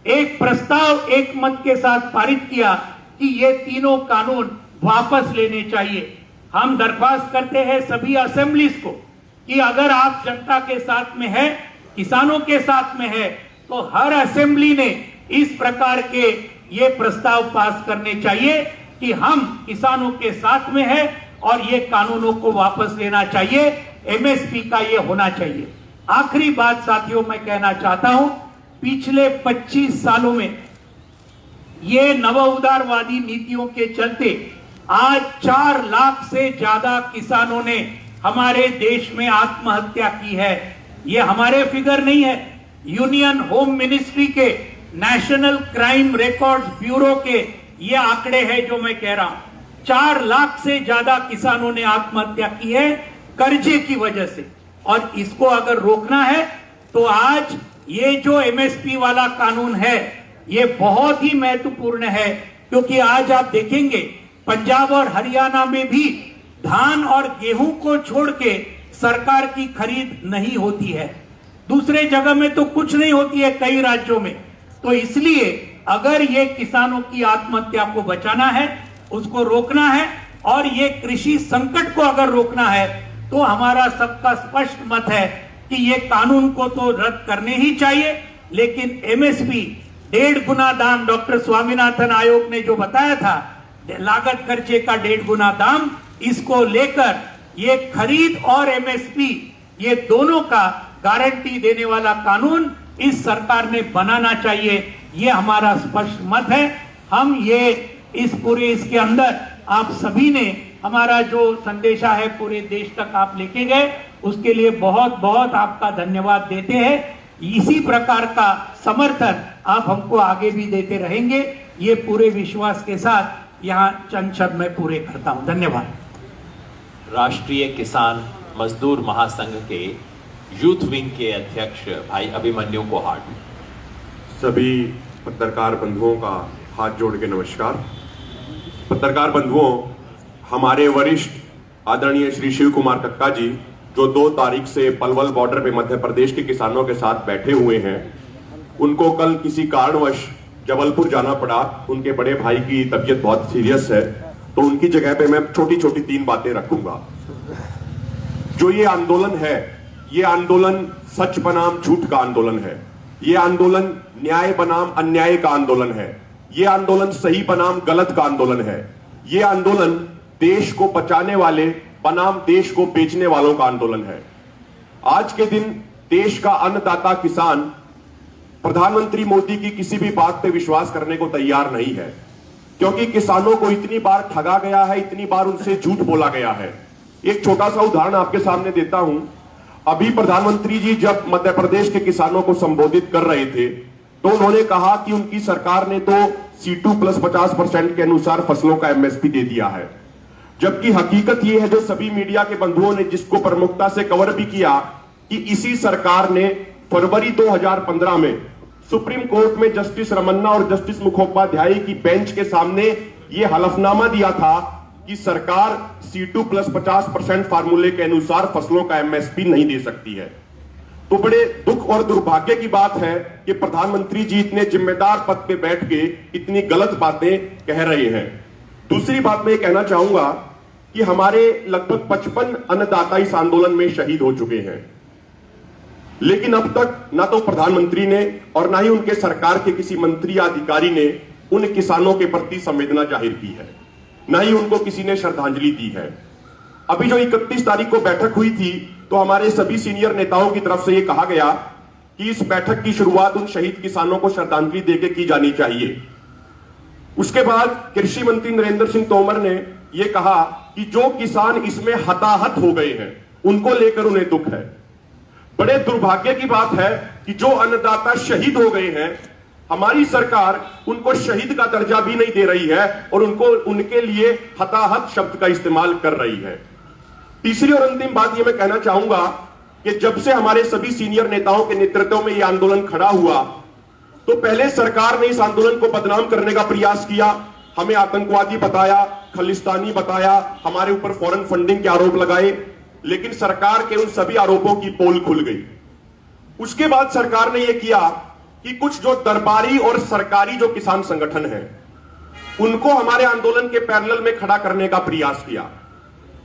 एक प्रस्ताव एक मत के साथ पारित किया कि ये तीनों कानून वापस लेने चाहिए। हम दरख्वास्त करते हैं सभी असेंबलीज को कि अगर आप जनता के साथ में है, किसानों के साथ में है, तो हर असेंबली ने इस प्रकार के ये प्रस्ताव पास करने चाहिए कि हम किसानों के साथ में है और ये कानूनों को वापस लेना चाहिए। एमएसपी का ये होना चाहिए। आखिरी बात साथियों मैं कहना चाहता हूं, पिछले 25 सालों में ये नव उदारवादी नीतियों के चलते आज 4 लाख से ज्यादा किसानों ने हमारे देश में आत्महत्या की है। ये हमारे फिगर नहीं है, यूनियन होम मिनिस्ट्री के, नेशनल क्राइम रिकॉर्ड्स ब्यूरो के ये आंकड़े हैं जो मैं कह रहा हूं। 4 लाख से ज्यादा किसानों ने आत्महत्या की है कर्जे की वजह से। और इसको अगर रोकना है तो आज ये जो एमएसपी वाला कानून है ये बहुत ही महत्वपूर्ण है, क्योंकि आज आप देखेंगे पंजाब और हरियाणा में भी धान और गेहूं को छोड़ के सरकार की खरीद नहीं होती है। दूसरे जगह में तो कुछ नहीं होती है कई राज्यों में। तो इसलिए अगर ये किसानों की आत्महत्या को बचाना है, उसको रोकना है, और ये कृषि संकट को अगर रोकना है, तो हमारा सबका स्पष्ट मत है कि ये कानून को तो रद्द करने ही चाहिए। लेकिन एमएसपी 1.5 गुना दाम, डॉक्टर स्वामीनाथन आयोग ने जो बताया था, लागत खर्चे का 1.5 गुना दाम, इसको लेकर ये खरीद और एमएसपी ये दोनों का गारंटी देने वाला कानून इस सरकार ने बनाना चाहिए। ये हमारा स्पष्ट मत है। हम ये इस पूरे इसके अंदर आप सभी ने हमारा जो संदेशा है पूरे देश तक आप लेके गए, उसके लिए बहुत बहुत आपका धन्यवाद देते हैं। इसी प्रकार का समर्थन आप हमको आगे भी देते रहेंगे, ये पूरे विश्वास के साथ यहाँ चंद शब्द में पूरे करता हूँ। धन्यवाद। राष्ट्रीय किसान मजदूर महासंघ के यूथ विंग के अध्यक्ष भाई अभिमन्यु कोहाट। सभी पत्रकार बंधुओं का हाथ जोड़ के नमस्कार। पत्रकार बंधुओं, हमारे वरिष्ठ आदरणीय श्री शिव कुमार कक्का जी जो 2 तारीख से पलवल बॉर्डर पे मध्य प्रदेश के किसानों के साथ बैठे हुए हैं, उनको कल किसी कारणवश जबलपुर जाना पड़ा। उनके बड़े भाई की तबीयत बहुत सीरियस है, तो उनकी जगह पे मैं छोटी छोटी 3 बातें रखूंगा। जो ये आंदोलन है ये आंदोलन सच बनाम झूठ का आंदोलन है। ये आंदोलन न्याय बनाम अन्याय का आंदोलन है। ये आंदोलन सही बनाम गलत का आंदोलन है। ये आंदोलन देश को बचाने वाले बनाम देश को बेचने वालों का आंदोलन है। आज के दिन देश का अन्नदाता किसान प्रधानमंत्री मोदी की किसी भी बात पे विश्वास करने को तैयार नहीं है, क्योंकि किसानों को इतनी बार ठगा गया है, इतनी बार उनसे झूठ बोला गया है। एक छोटा सा उदाहरण आपके सामने देता हूं। अभी प्रधानमंत्री जी जब मध्य प्रदेश के किसानों को संबोधित कर रहे थे तो उन्होंने कहा कि उनकी सरकार ने तो C2+50% के अनुसार फसलों का MSP दे दिया है, जबकि हकीकत यह है, जो सभी मीडिया के बंधुओं ने जिसको प्रमुखता से कवर भी किया, कि इसी सरकार ने फरवरी 2015 में सुप्रीम कोर्ट में जस्टिस रमन्ना और जस्टिस मुखोपाध्याय की बेंच के सामने यह हलफनामा दिया था कि सरकार C2+50% फार्मूले के अनुसार फसलों का MSP नहीं दे सकती है। तो बड़े दुख और दुर्भाग्य की बात है कि प्रधानमंत्री जी इतने जिम्मेदार पद पे बैठ के इतनी गलत बातें कह रहे हैं। दूसरी बात मैं कहना चाहूंगा कि हमारे लगभग 55 अन्नदाता इस आंदोलन में शहीद हो चुके हैं, लेकिन अब तक ना तो प्रधानमंत्री ने और ना ही उनके सरकार के किसी मंत्री या अधिकारी ने उन किसानों के प्रति संवेदना जाहिर की है, ना ही उनको किसी ने श्रद्धांजलि दी है। अभी जो 31 तारीख को बैठक हुई थी तो हमारे सभी सीनियर नेताओं की तरफ से यह कहा गया कि इस बैठक की शुरुआत उन शहीद किसानों को श्रद्धांजलि देकर की जानी चाहिए। उसके बाद कृषि मंत्री नरेंद्र सिंह तोमर ने यह कहा कि जो किसान इसमें हताहत हो गए हैं उनको लेकर उन्हें दुख है। बड़े दुर्भाग्य की बात है कि जो अन्नदाता शहीद हो गए हैं, हमारी सरकार उनको शहीद का दर्जा भी नहीं दे रही है और उनके लिए हताहत शब्द का इस्तेमाल कर रही है। तीसरी और अंतिम बात यह मैं कहना चाहूंगा कि जब से हमारे सभी सीनियर नेताओं के नेतृत्व में यह आंदोलन खड़ा हुआ तो पहले सरकार ने इस आंदोलन को बदनाम करने का प्रयास किया, हमें आतंकवादी बताया, खलिस्तानी बताया, हमारे ऊपर फॉरेन फंडिंग के आरोप लगाए, लेकिन सरकार के उन सभी आरोपों की पोल खुल गई। उसके बाद सरकार ने यह किया कि कुछ जो दरबारी और सरकारी जो किसान संगठन हैं उनको हमारे आंदोलन के पैरेलल में खड़ा करने का प्रयास किया।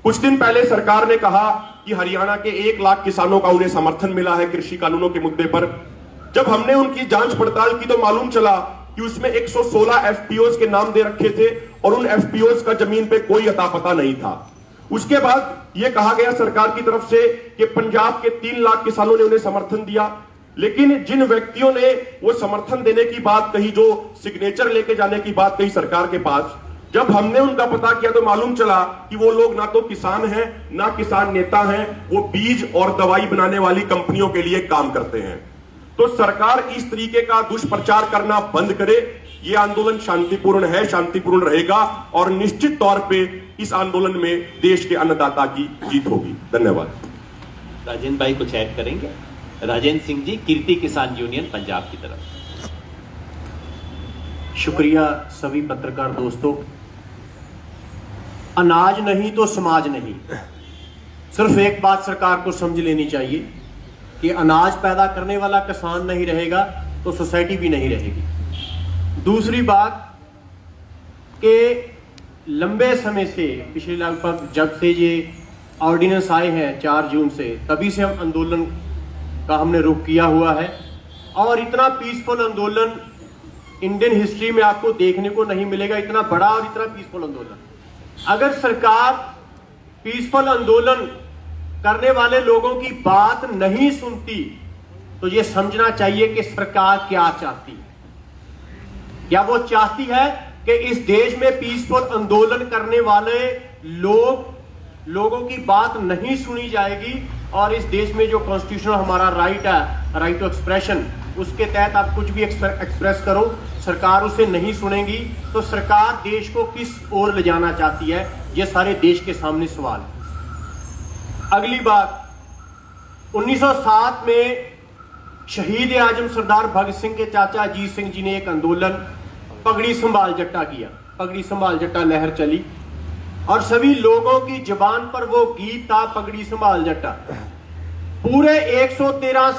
कुछ दिन पहले सरकार ने कहा कि हरियाणा के 1 लाख किसानों का उन्हें समर्थन मिला है कृषि कानूनों के मुद्दे पर। जब हमने उनकी जांच पड़ताल की तो मालूम चला कि उसमें 116 FPOs के नाम दे रखे थे और उन FPOs का जमीन पे कोई अता पता नहीं था। उसके बाद यह कहा गया सरकार की तरफ से कि पंजाब के 3 लाख किसानों ने उन्हें समर्थन दिया, लेकिन जिन व्यक्तियों ने वो समर्थन देने की बात कही, जो सिग्नेचर लेके जाने की बात कही सरकार के पास, जब हमने उनका पता किया तो मालूम चला कि वो लोग ना तो किसान हैं ना किसान नेता हैं, वो बीज और दवाई बनाने वाली कंपनियों के लिए काम करते हैं। तो सरकार इस तरीके का दुष्प्रचार करना बंद करे। ये आंदोलन शांतिपूर्ण है, शांतिपूर्ण रहेगा और निश्चित तौर पे इस आंदोलन में देश के अन्नदाता की जीत होगी। धन्यवाद। राजेंद्र भाई कुछ ऐड करेंगे? राजेंद्र सिंह जी, कीर्ति किसान यूनियन पंजाब की तरफ। शुक्रिया सभी पत्रकार दोस्तों। अनाज नहीं तो समाज नहीं। सिर्फ एक बात सरकार को समझ लेनी चाहिए कि अनाज पैदा करने वाला किसान नहीं रहेगा तो सोसाइटी भी नहीं रहेगी। दूसरी बात कि लंबे समय से, पिछले लगभग जब से ये ऑर्डिनेंस आए हैं 4 जून से, तभी से हम आंदोलन का हमने रुख किया हुआ है और इतना पीसफुल आंदोलन इंडियन हिस्ट्री में आपको देखने को नहीं मिलेगा, इतना बड़ा और इतना पीसफुल आंदोलन। अगर सरकार पीसफुल आंदोलन करने वाले लोगों की बात नहीं सुनती तो यह समझना चाहिए कि सरकार क्या चाहती है। क्या वो चाहती है कि इस देश में पीसफुल आंदोलन करने वाले लोगों की बात नहीं सुनी जाएगी और इस देश में जो कॉन्स्टिट्यूशनल हमारा राइट है, राइट टू एक्सप्रेशन, उसके तहत आप कुछ भी एक्सप्रेस करो, सरकार उसे नहीं सुनेगी तो सरकार देश को किस ओर ले जाना चाहती है, यह सारे देश के सामने सवाल है। अगली बात, 1907 में शहीद आजम सरदार भगत सिंह के चाचा अजीत सिंह जी ने एक आंदोलन पगड़ी संभाल जट्टा किया। पगड़ी संभाल जट्टा लहर चली और सभी लोगों की जुबान पर वो गीत था, पगड़ी संभाल जट्टा। पूरे 113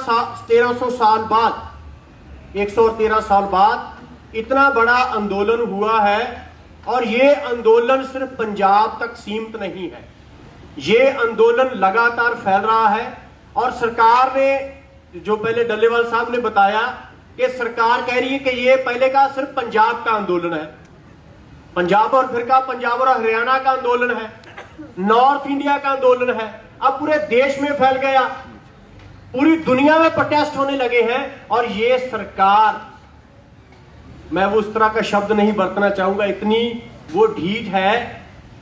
साल बाद इतना बड़ा आंदोलन हुआ है और ये आंदोलन सिर्फ पंजाब तक सीमित नहीं है, ये आंदोलन लगातार फैल रहा है और सरकार ने, जो पहले डल्लेवाल साहब ने बताया कि सरकार कह रही है कि ये पहले का सिर्फ पंजाब का आंदोलन है, पंजाब और फिर का पंजाब और हरियाणा का आंदोलन है, नॉर्थ इंडिया का आंदोलन है, अब पूरे देश में फैल गया, पूरी दुनिया में प्रोटेस्ट होने लगे हैं। और ये सरकार, मैं वो उस तरह का शब्द नहीं बरतना चाहूंगा, इतनी वो ढीठ है,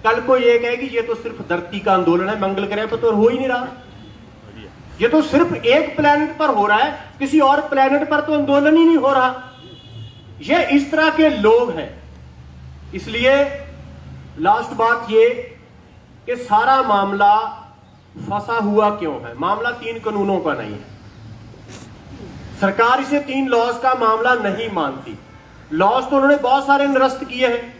कल को ये कहेगी ये तो सिर्फ धरती का आंदोलन है, मंगल ग्रह पर तो हो ही नहीं रहा, ये तो सिर्फ एक प्लेनेट पर हो रहा है, किसी और प्लेनेट पर तो आंदोलन ही नहीं हो रहा। ये इस तरह के लोग हैं। इसलिए लास्ट बात ये कि सारा मामला फंसा हुआ क्यों है। मामला 3 कानूनों का नहीं है, सरकार इसे 3 लॉज का मामला नहीं मानती। लॉज तो उन्होंने बहुत सारे निरस्त किए हैं,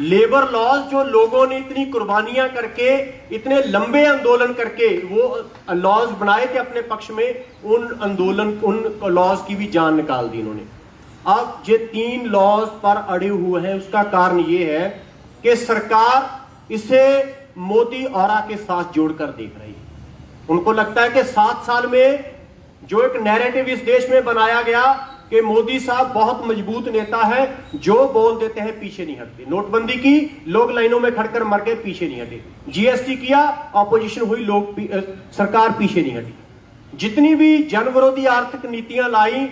लेबर लॉज जो लोगों ने इतनी कुर्बानियां करके, इतने लंबे आंदोलन करके वो लॉज बनाए थे अपने पक्ष में, उन लॉज की भी जान निकाल दी इन्होंने। अब ये 3 लॉज पर अड़े हुए हैं, उसका कारण ये है कि सरकार इसे मोदी औरा के साथ जोड़कर देख रही है। उनको लगता है कि 7 साल में जो एक नैरेटिव इस देश में बनाया गया कि मोदी साहब बहुत मजबूत नेता है, जो बोल देते हैं पीछे नहीं हटते। नोटबंदी की, लोग लाइनों में खड़कर मर गए, पीछे नहीं हटे। जीएसटी किया, ऑपोजिशन हुई, सरकार पीछे नहीं हटी। जितनी भी जन विरोधी आर्थिक नीतियां लाई,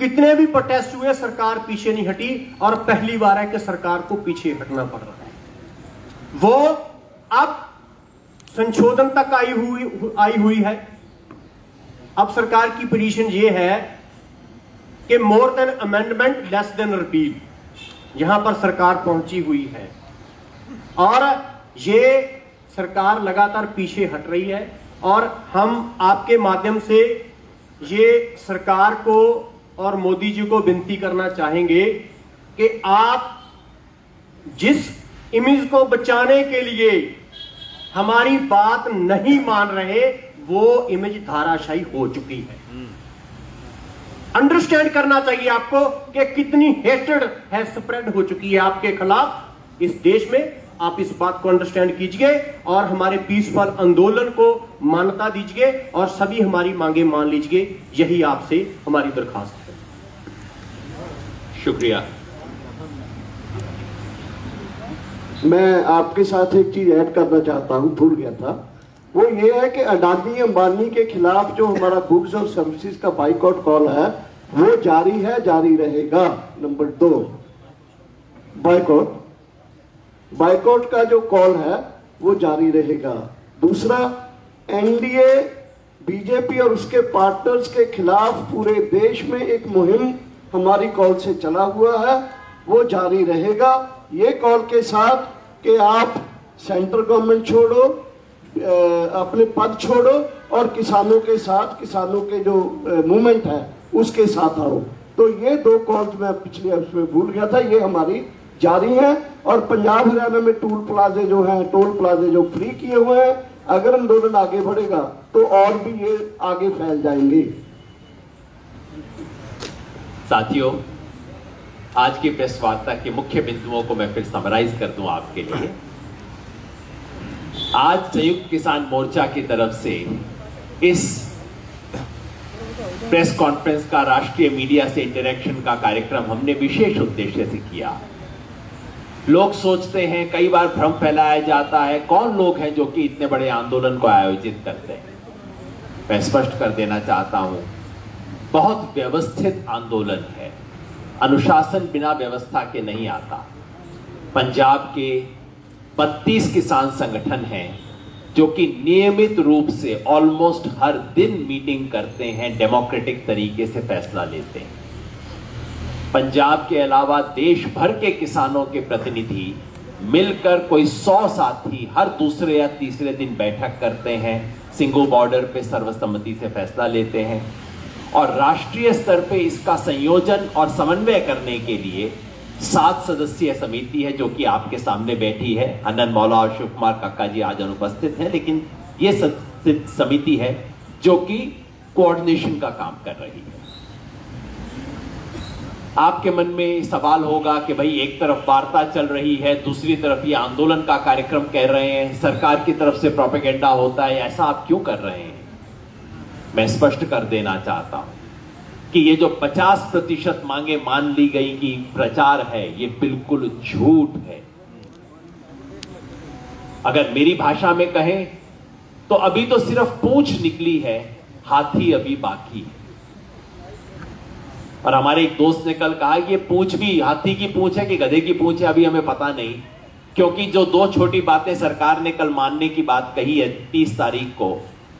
कितने भी प्रोटेस्ट हुए, सरकार पीछे नहीं हटी। और पहली बार है कि सरकार को पीछे हटना पड़ रहा है। वो अब संशोधन तक आई हुई है। अब सरकार की पोजीशन ये है कि more than amendment less than repeal, यहां पर सरकार पहुंची हुई है। और ये सरकार लगातार पीछे हट रही है। और हम आपके माध्यम से ये सरकार को और मोदी जी को विनती करना चाहेंगे कि आप जिस इमेज को बचाने के लिए हमारी बात नहीं मान रहे, वो इमेज धाराशायी हो चुकी है। अंडरस्टैंड करना चाहिए आपको कि कितनी हेट्रेड है स्प्रेड हो चुकी है आपके खिलाफ इस देश में। आप इस बात को अंडरस्टैंड कीजिए और हमारे पीसफुल आंदोलन को मान्यता दीजिए और सभी हमारी मांगे मान लीजिए। यही आपसे हमारी दरखास्त है। शुक्रिया। मैं आपके साथ एक चीज ऐड करना चाहता हूं, भूल गया था। वो ये है कि अडानी अंबानी के खिलाफ जो हमारा गुड्स और सर्विसेज का बाइकआउट कॉल है वो जारी है, जारी रहेगा। नंबर 2, बाइकआउट का जो कॉल है वो जारी रहेगा। दूसरा, एनडीए बीजेपी और उसके पार्टनर्स के खिलाफ पूरे देश में एक मुहिम हमारी कॉल से चला हुआ है, वो जारी रहेगा। ये कॉल के साथ कि आप सेंट्रल गवर्नमेंट छोड़ो, अपने पद छोड़ो और किसानों के साथ, किसानों के जो मूवमेंट है उसके साथ आओ। तो ये 2 कॉल्स मैं पिछले उसमें भूल गया था, ये हमारी जारी है। और पंजाब हरियाणा में टोल प्लाजे जो फ्री किए हुए हैं, अगर आंदोलन आगे बढ़ेगा तो और भी ये आगे फैल जाएंगे। साथियों, आज की प्रेस वार्ता के मुख्य बिंदुओं को मैं फिर समराइज कर दूं आपके लिए। आज संयुक्त किसान मोर्चा की तरफ से इस प्रेस कॉन्फ्रेंस का राष्ट्रीय मीडिया से इंटरेक्शन का कार्यक्रम हमने विशेष उद्देश्य से किया। लोग सोचते हैं, कई बार भ्रम फैलाया जाता है, कौन लोग हैं जो कि इतने बड़े आंदोलन को आयोजित करते हैं। मैं स्पष्ट कर देना चाहता हूं, बहुत व्यवस्थित आंदोलन है। अनुशासन बिना व्यवस्था के नहीं आता। पंजाब के 32 किसान संगठन हैं जो कि नियमित रूप से ऑलमोस्ट हर दिन मीटिंग करते हैं, डेमोक्रेटिक तरीके से फैसला लेते हैं। पंजाब के अलावा देश भर के किसानों के प्रतिनिधि मिलकर कोई 100 साथी हर दूसरे या तीसरे दिन बैठक करते हैं, सिंगू बॉर्डर पे सर्वसम्मति से फैसला लेते हैं। और राष्ट्रीय स्तर पे इसका संयोजन और समन्वय करने के लिए 7 सदस्यीय समिति है जो कि आपके सामने बैठी है। हनन मौला और शिव कुमार कक्का जी आज अनुपस्थित हैं, लेकिन ये समिति है जो कि कोऑर्डिनेशन का काम कर रही है। आपके मन में सवाल होगा कि भाई एक तरफ वार्ता चल रही है, दूसरी तरफ ये आंदोलन का कार्यक्रम कह रहे हैं, सरकार की तरफ से प्रोपेगेंडा होता है, ऐसा आप क्यों कर रहे हैं? मैं स्पष्ट कर देना चाहता हूं कि ये जो 50% मांगे मान ली गई कि प्रचार है, ये बिल्कुल झूठ है। अगर मेरी भाषा में कहें तो अभी तो सिर्फ पूंछ निकली है, हाथी अभी बाकी है। और हमारे एक दोस्त ने कल कहा कि ये पूंछ भी हाथी की पूंछ है कि गधे की पूंछ है, अभी हमें पता नहीं, क्योंकि जो 2 छोटी बातें सरकार ने कल मानने की बात कही है 30 तारीख को,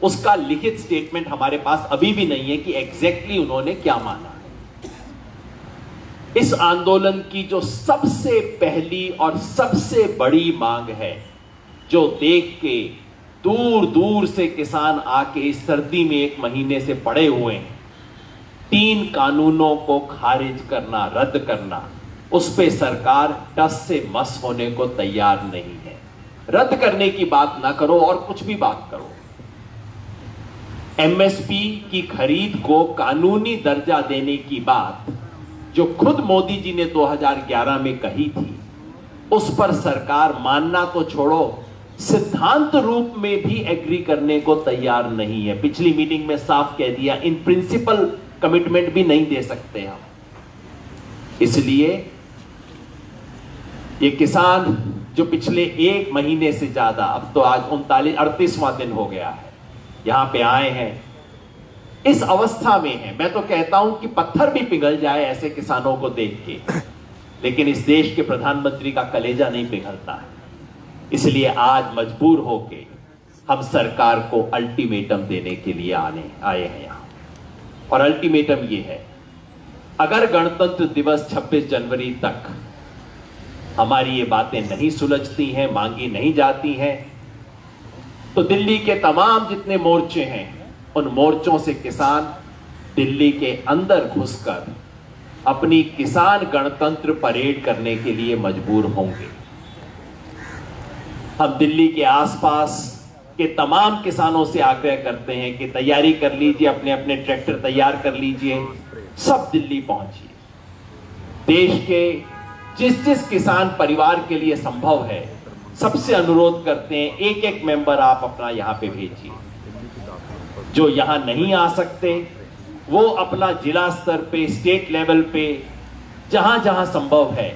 उसका लिखित स्टेटमेंट हमारे पास अभी भी नहीं है कि एग्जैक्टली उन्होंने क्या माना है। इस आंदोलन की जो सबसे पहली और सबसे बड़ी मांग है, जो देख के दूर दूर से किसान आके इस सर्दी में 1 महीने से पड़े हुए हैं, 3 कानूनों को खारिज करना, रद्द करना, उस पे सरकार टस से मस होने को तैयार नहीं है। रद्द करने की बात ना करो और कुछ भी बात करो। एमएसपी की खरीद को कानूनी दर्जा देने की बात जो खुद मोदी जी ने 2011 में कही थी, उस पर सरकार मानना तो छोड़ो, सिद्धांत रूप में भी एग्री करने को तैयार नहीं है। पिछली मीटिंग में साफ कह दिया, इन प्रिंसिपल कमिटमेंट भी नहीं दे सकते हम। इसलिए ये किसान जो पिछले 1 महीने से ज्यादा, अब तो आज 38वां दिन हो गया है, यहां पे आए हैं, इस अवस्था में है। मैं तो कहता हूं कि पत्थर भी पिघल जाए ऐसे किसानों को देख के, लेकिन इस देश के प्रधानमंत्री का कलेजा नहीं पिघलता है। इसलिए आज मजबूर होके हम सरकार को अल्टीमेटम देने के लिए आए हैं यहां। और अल्टीमेटम ये है, अगर गणतंत्र दिवस 26 जनवरी तक हमारी ये बातें नहीं सुलझती हैं, मांगी नहीं जाती हैं, तो दिल्ली के तमाम जितने मोर्चे हैं, उन मोर्चों से किसान दिल्ली के अंदर घुसकर अपनी किसान गणतंत्र परेड करने के लिए मजबूर होंगे। हम दिल्ली के आसपास के तमाम किसानों से आग्रह करते हैं कि तैयारी कर लीजिए, अपने अपने ट्रैक्टर तैयार कर लीजिए, सब दिल्ली पहुंचिए। देश के जिस जिस किसान परिवार के लिए संभव है, सबसे अनुरोध करते हैं, एक एक मेंबर आप अपना यहां पे भेजिए। जो यहां नहीं आ सकते वो अपना जिला स्तर पे, स्टेट लेवल पे, जहां जहां संभव है,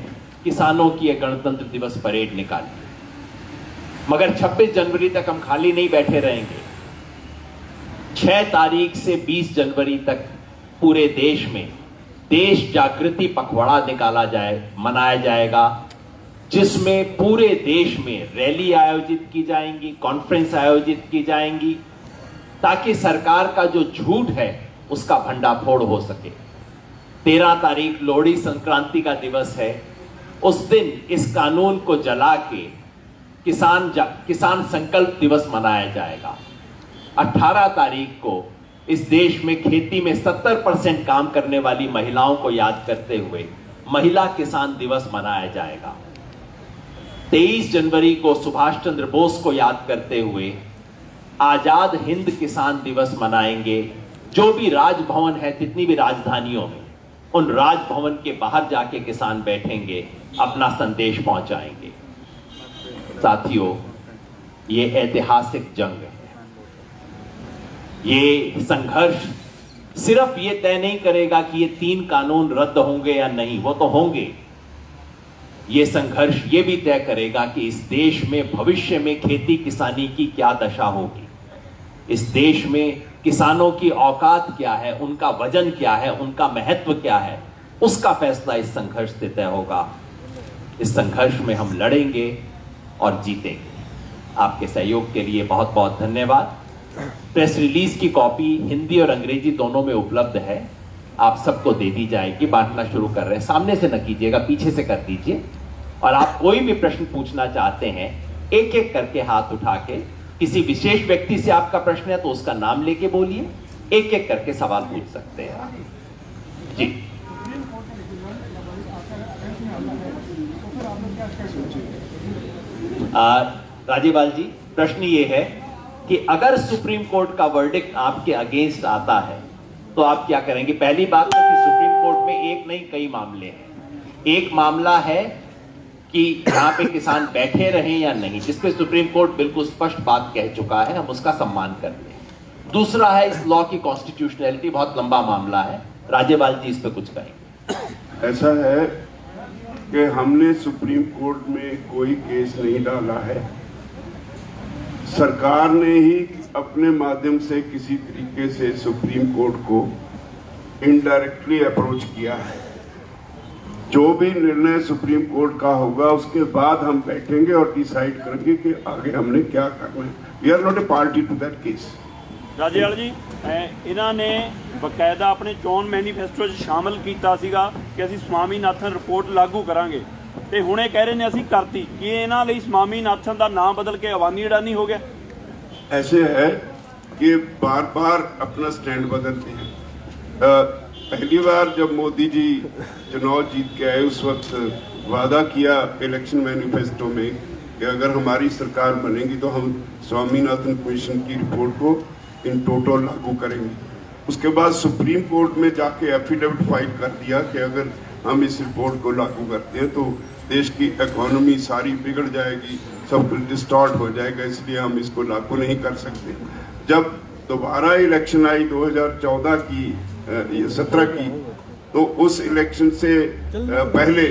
किसानों की यह गणतंत्र दिवस परेड निकालिए। मगर 26 जनवरी तक हम खाली नहीं बैठे रहेंगे। 6 तारीख से 20 जनवरी तक पूरे देश में देश जागृति पखवाड़ा मनाया जाएगा, जिसमें पूरे देश में रैली आयोजित की जाएंगी, कॉन्फ्रेंस आयोजित की जाएंगी, ताकि सरकार का जो झूठ है उसका भंडाफोड़ हो सके। 13 तारीख लोहड़ी संक्रांति का दिवस है, उस दिन इस कानून को जला के किसान संकल्प दिवस मनाया जाएगा। 18 तारीख को इस देश में खेती में 70% काम करने वाली महिलाओं को याद करते हुए महिला किसान दिवस मनाया जाएगा। 23 जनवरी को सुभाष चंद्र बोस को याद करते हुए आजाद हिंद किसान दिवस मनाएंगे। जो भी राजभवन है, जितनी भी राजधानियों में, उन राजभवन के बाहर जाके किसान बैठेंगे, अपना संदेश पहुंचाएंगे। साथियों, ये ऐतिहासिक जंग है। ये संघर्ष सिर्फ ये तय नहीं करेगा कि ये 3 कानून रद्द होंगे या नहीं, वो तो होंगे। ये संघर्ष ये भी तय करेगा कि इस देश में भविष्य में खेती किसानी की क्या दशा होगी, इस देश में किसानों की औकात क्या है, उनका वजन क्या है, उनका महत्व क्या है, उसका फैसला इस संघर्ष से तय होगा। इस संघर्ष में हम लड़ेंगे और जीतेंगे। आपके सहयोग के लिए बहुत बहुत धन्यवाद। प्रेस रिलीज की कॉपी हिंदी और अंग्रेजी दोनों में उपलब्ध है, आप सबको दे दी जाएगी। बांटना शुरू कर रहे हैं, सामने से न कीजिएगा, पीछे से कर दीजिए। और आप कोई भी प्रश्न पूछना चाहते हैं, एक एक करके हाथ उठा के, किसी विशेष व्यक्ति से आपका प्रश्न है तो उसका नाम लेके बोलिए, एक एक करके सवाल पूछ सकते हैं जी। राजेवाल जी, प्रश्न ये है कि अगर सुप्रीम कोर्ट का वर्डिक्ट आपके अगेंस्ट आता है तो आप क्या करेंगे? पहली बात तो कि सुप्रीम कोर्ट में एक नहीं कई मामले हैं। एक मामला है कि यहाँ पे किसान बैठे रहें या नहीं, जिसपे सुप्रीम कोर्ट बिल्कुल स्पष्ट बात कह चुका है, हम उसका सम्मान करते हैं। दूसरा है इस लॉ की कॉन्स्टिट्यूशनैलिटी, बहुत लंबा मामला है, राज्यपाल जी इस पे कुछ कहेंगे। ऐसा है कि हमने सुप्रीम कोर्ट में कोई केस नहीं डाला है, सरकार ने ही अपने माध्यम से किसी तरीके से सुप्रीम कोर्ट को इनडायरेक्टली अप्रोच किया है। जो भी निर्णय सुप्रीम कोर्ट का होगा उसके बाद हम बैठेंगे और डिसाइड करेंगे कि आगे हमने क्या करना है। We are not a party to that case. Rajewal ji, ਇਹਨਾਂ ਨੇ ਬਕਾਇਦਾ ਆਪਣੇ ਚੋਣ ਮੈਨੀਫੈਸਟੋ 'ਚ ਸ਼ਾਮਲ ਕੀਤਾ ਸੀਗਾ ਕਿ ਅਸੀਂ ਸਵਾਮੀਨਾਥਨ ਰਿਪੋਰਟ ਲਾਗੂ ਕਰਾਂਗੇ, ਤੇ ਹੁਣ ਇਹ ਕਹਿ ਰਹੇ ਨੇ ਅਸੀਂ ਕਰਤੀ। ਕੀ ਇਹਨਾਂ ਲਈ ਸਵਾਮੀਨਾਥਨ ਦਾ ਨਾਮ ਬਦਲ ਕੇ ਅਵਾਨੀ ਅਡਾਨੀ ਹੋ ਗਿਆ? ऐसे है कि बार बार अपना स्टैंड बदलते हैं। पहली बार जब मोदी जी चुनाव जीत के आए उस वक्त वादा किया इलेक्शन मैनिफेस्टो में कि अगर हमारी सरकार बनेगी तो हम स्वामीनाथन कमीशन की रिपोर्ट को इन टोटल लागू करेंगे। उसके बाद सुप्रीम कोर्ट में जाके एफिडेविट फाइल कर दिया कि अगर हम इस रिपोर्ट को लागू करते हैं तो देश की इकोनॉमी सारी बिगड़ जाएगी, सब डिस्टॉर्ट हो जाएगा, इसलिए हम इसको लागू नहीं कर सकते। जब दोबारा इलेक्शन आई 2014 की 17 की, तो उस इलेक्शन से पहले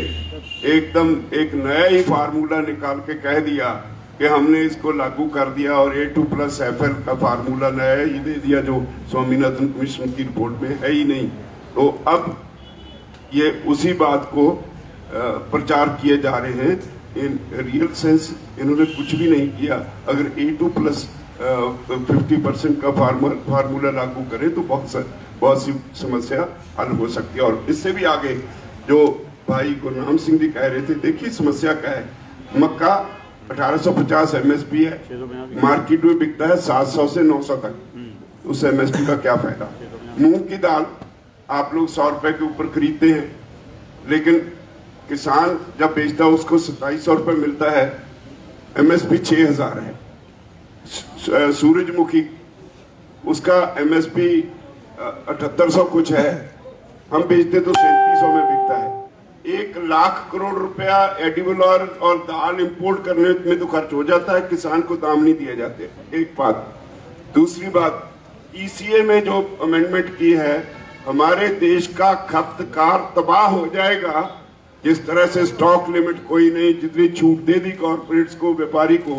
एकदम एक नया ही फार्मूला निकाल के कह दिया कि हमने इसको लागू कर दिया और A2+FL का फार्मूला नया ही दे दिया जो स्वामीनाथन कमीशन की रिपोर्ट में है ही नहीं। तो अब ये उसी बात को प्रचार किए जा रहे हैं। इन रियल सेंस इन्होंने कुछ भी नहीं किया। अगर A2+50% का फार्मूला लागू करें तो बहुत सी समस्या हल हो सकती है। और इससे भी आगे जो भाई गुरनाम सिंह जी कह रहे थे, देखिए समस्या क्या है। मक्का 1850 MSP है, मार्केट में बिकता है 700 से 900 तक, उस MSP का क्या फायदा। मूंग की दाल आप लोग 100 रुपए के ऊपर खरीदते हैं, लेकिन किसान जब बेचता है उसको 2700 रुपए मिलता है, MSP 6000 है। सूरजमुखी उसका MSP 7800 कुछ है, हम बेचते तो 3700 में बिकता है। 1 लाख करोड़ रुपया एडिबल ऑयल और दाल इंपोर्ट करने में तो खर्च हो जाता है, किसान को दाम नहीं दिए जाते। एक बात। दूसरी बात, ECA में जो अमेंडमेंट की है, हमारे देश का खपतकार तबाह हो जाएगा। जिस तरह से स्टॉक लिमिट कोई नहीं, जितनी छूट दे दी कॉर्पोरेट्स को, व्यापारी को,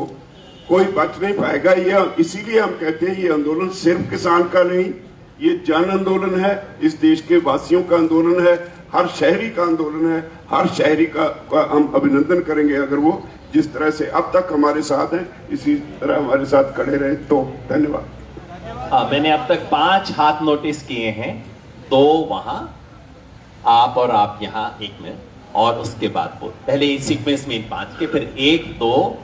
कोई बच नहीं पाएगा। ये इसीलिए हम कहते हैं ये आंदोलन सिर्फ किसान का नहीं, ये जन आंदोलन है, इस देश के वासियों का आंदोलन है, हर शहरी का आंदोलन है। हर शहरी का हम अभिनंदन करेंगे अगर वो जिस तरह से अब तक हमारे साथ हैं इसी तरह हमारे साथ खड़े रहे। तो धन्यवाद। मैंने अब तक 5 हाथ नोटिस किए हैं, 2 वहां, आप और आप यहाँ 1 मिनट, और उसके बाद बोल पहले इस सीक्वेंस में इन 5 के, फिर 1 2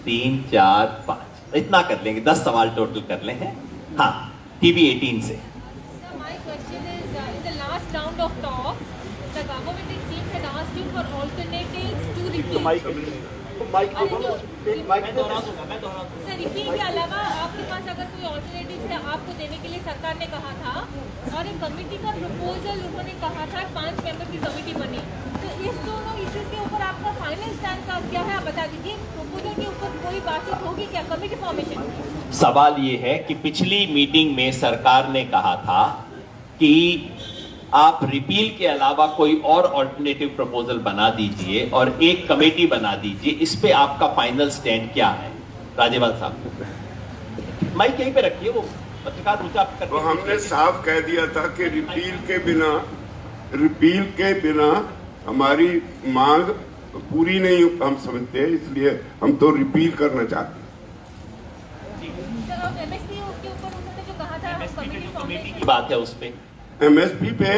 3 4 5 इतना कर लेंगे, 10 सवाल टोटल कर ले हैं। हाँ, TV 18 से। My question is, in the last round of talks, the government it seems had asked you for alternatives to repeal. Sir, repeal के अलावा आपके पास अगर कोई ऑल्टरनेटिव है आपको देने के लिए सरकार ने कहा था, और एक कमेटी का प्रपोजल उन्होंने कहा था 5 मेंबर की कमेटी बनी। तो इस दोनों इश्यूज के ऊपर आपका फाइनल स्टैंड का क्या है, आप बता दीजिए। प्रपोजल के ऊपर कोई बातचीत होगी क्या, कमेटी फॉर्मेशन? सवाल ये है कि पिछली मीटिंग में सरकार ने कहा था कि आप रिपील के अलावा कोई और ऑल्टरनेटिव प्रपोजल बना दीजिए और एक कमेटी बना दीजिए। इस पे आपका फाइनल स्टैंड क्या है? राजेवाल साहब माइक यहीं पे रखिए, वो पत्रकार ऊंचा करके। तो हमने साफ कह दिया था कि रिपील के बिना हमारी मांग पूरी नहीं हम समझते, इसलिए हम तो रिपील करना चाहते हैं। MSP के ऊपर उन्होंने जो कहा था कमेटी की बात है, उस पे MSP पे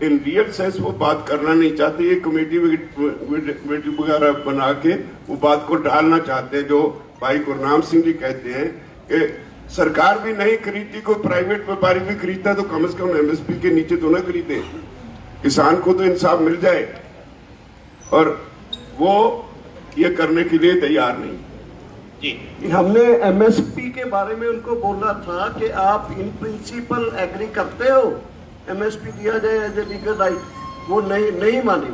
इन रियल सेंस वो बात करना नहीं चाहते। ये कमेटी वगैरह बना के वो बात को डालना चाहते हैं। जो भाई गुरनाम सिंह जी कहते हैं कि सरकार भी नहीं खरीदती, कोई प्राइवेट व्यापारी भी खरीदता तो कम से कम MSP के नीचे तो ना खरीदे, किसान को तो इंसाफ मिल जाए, और वो ये करने के लिए तैयार नहीं। जी, हमने MSP के बारे में उनको बोला था कि आप इन प्रिंसिपल एग्री करते हो MSP दिया जाए एज ए लीगल राइट, वो नहीं माने।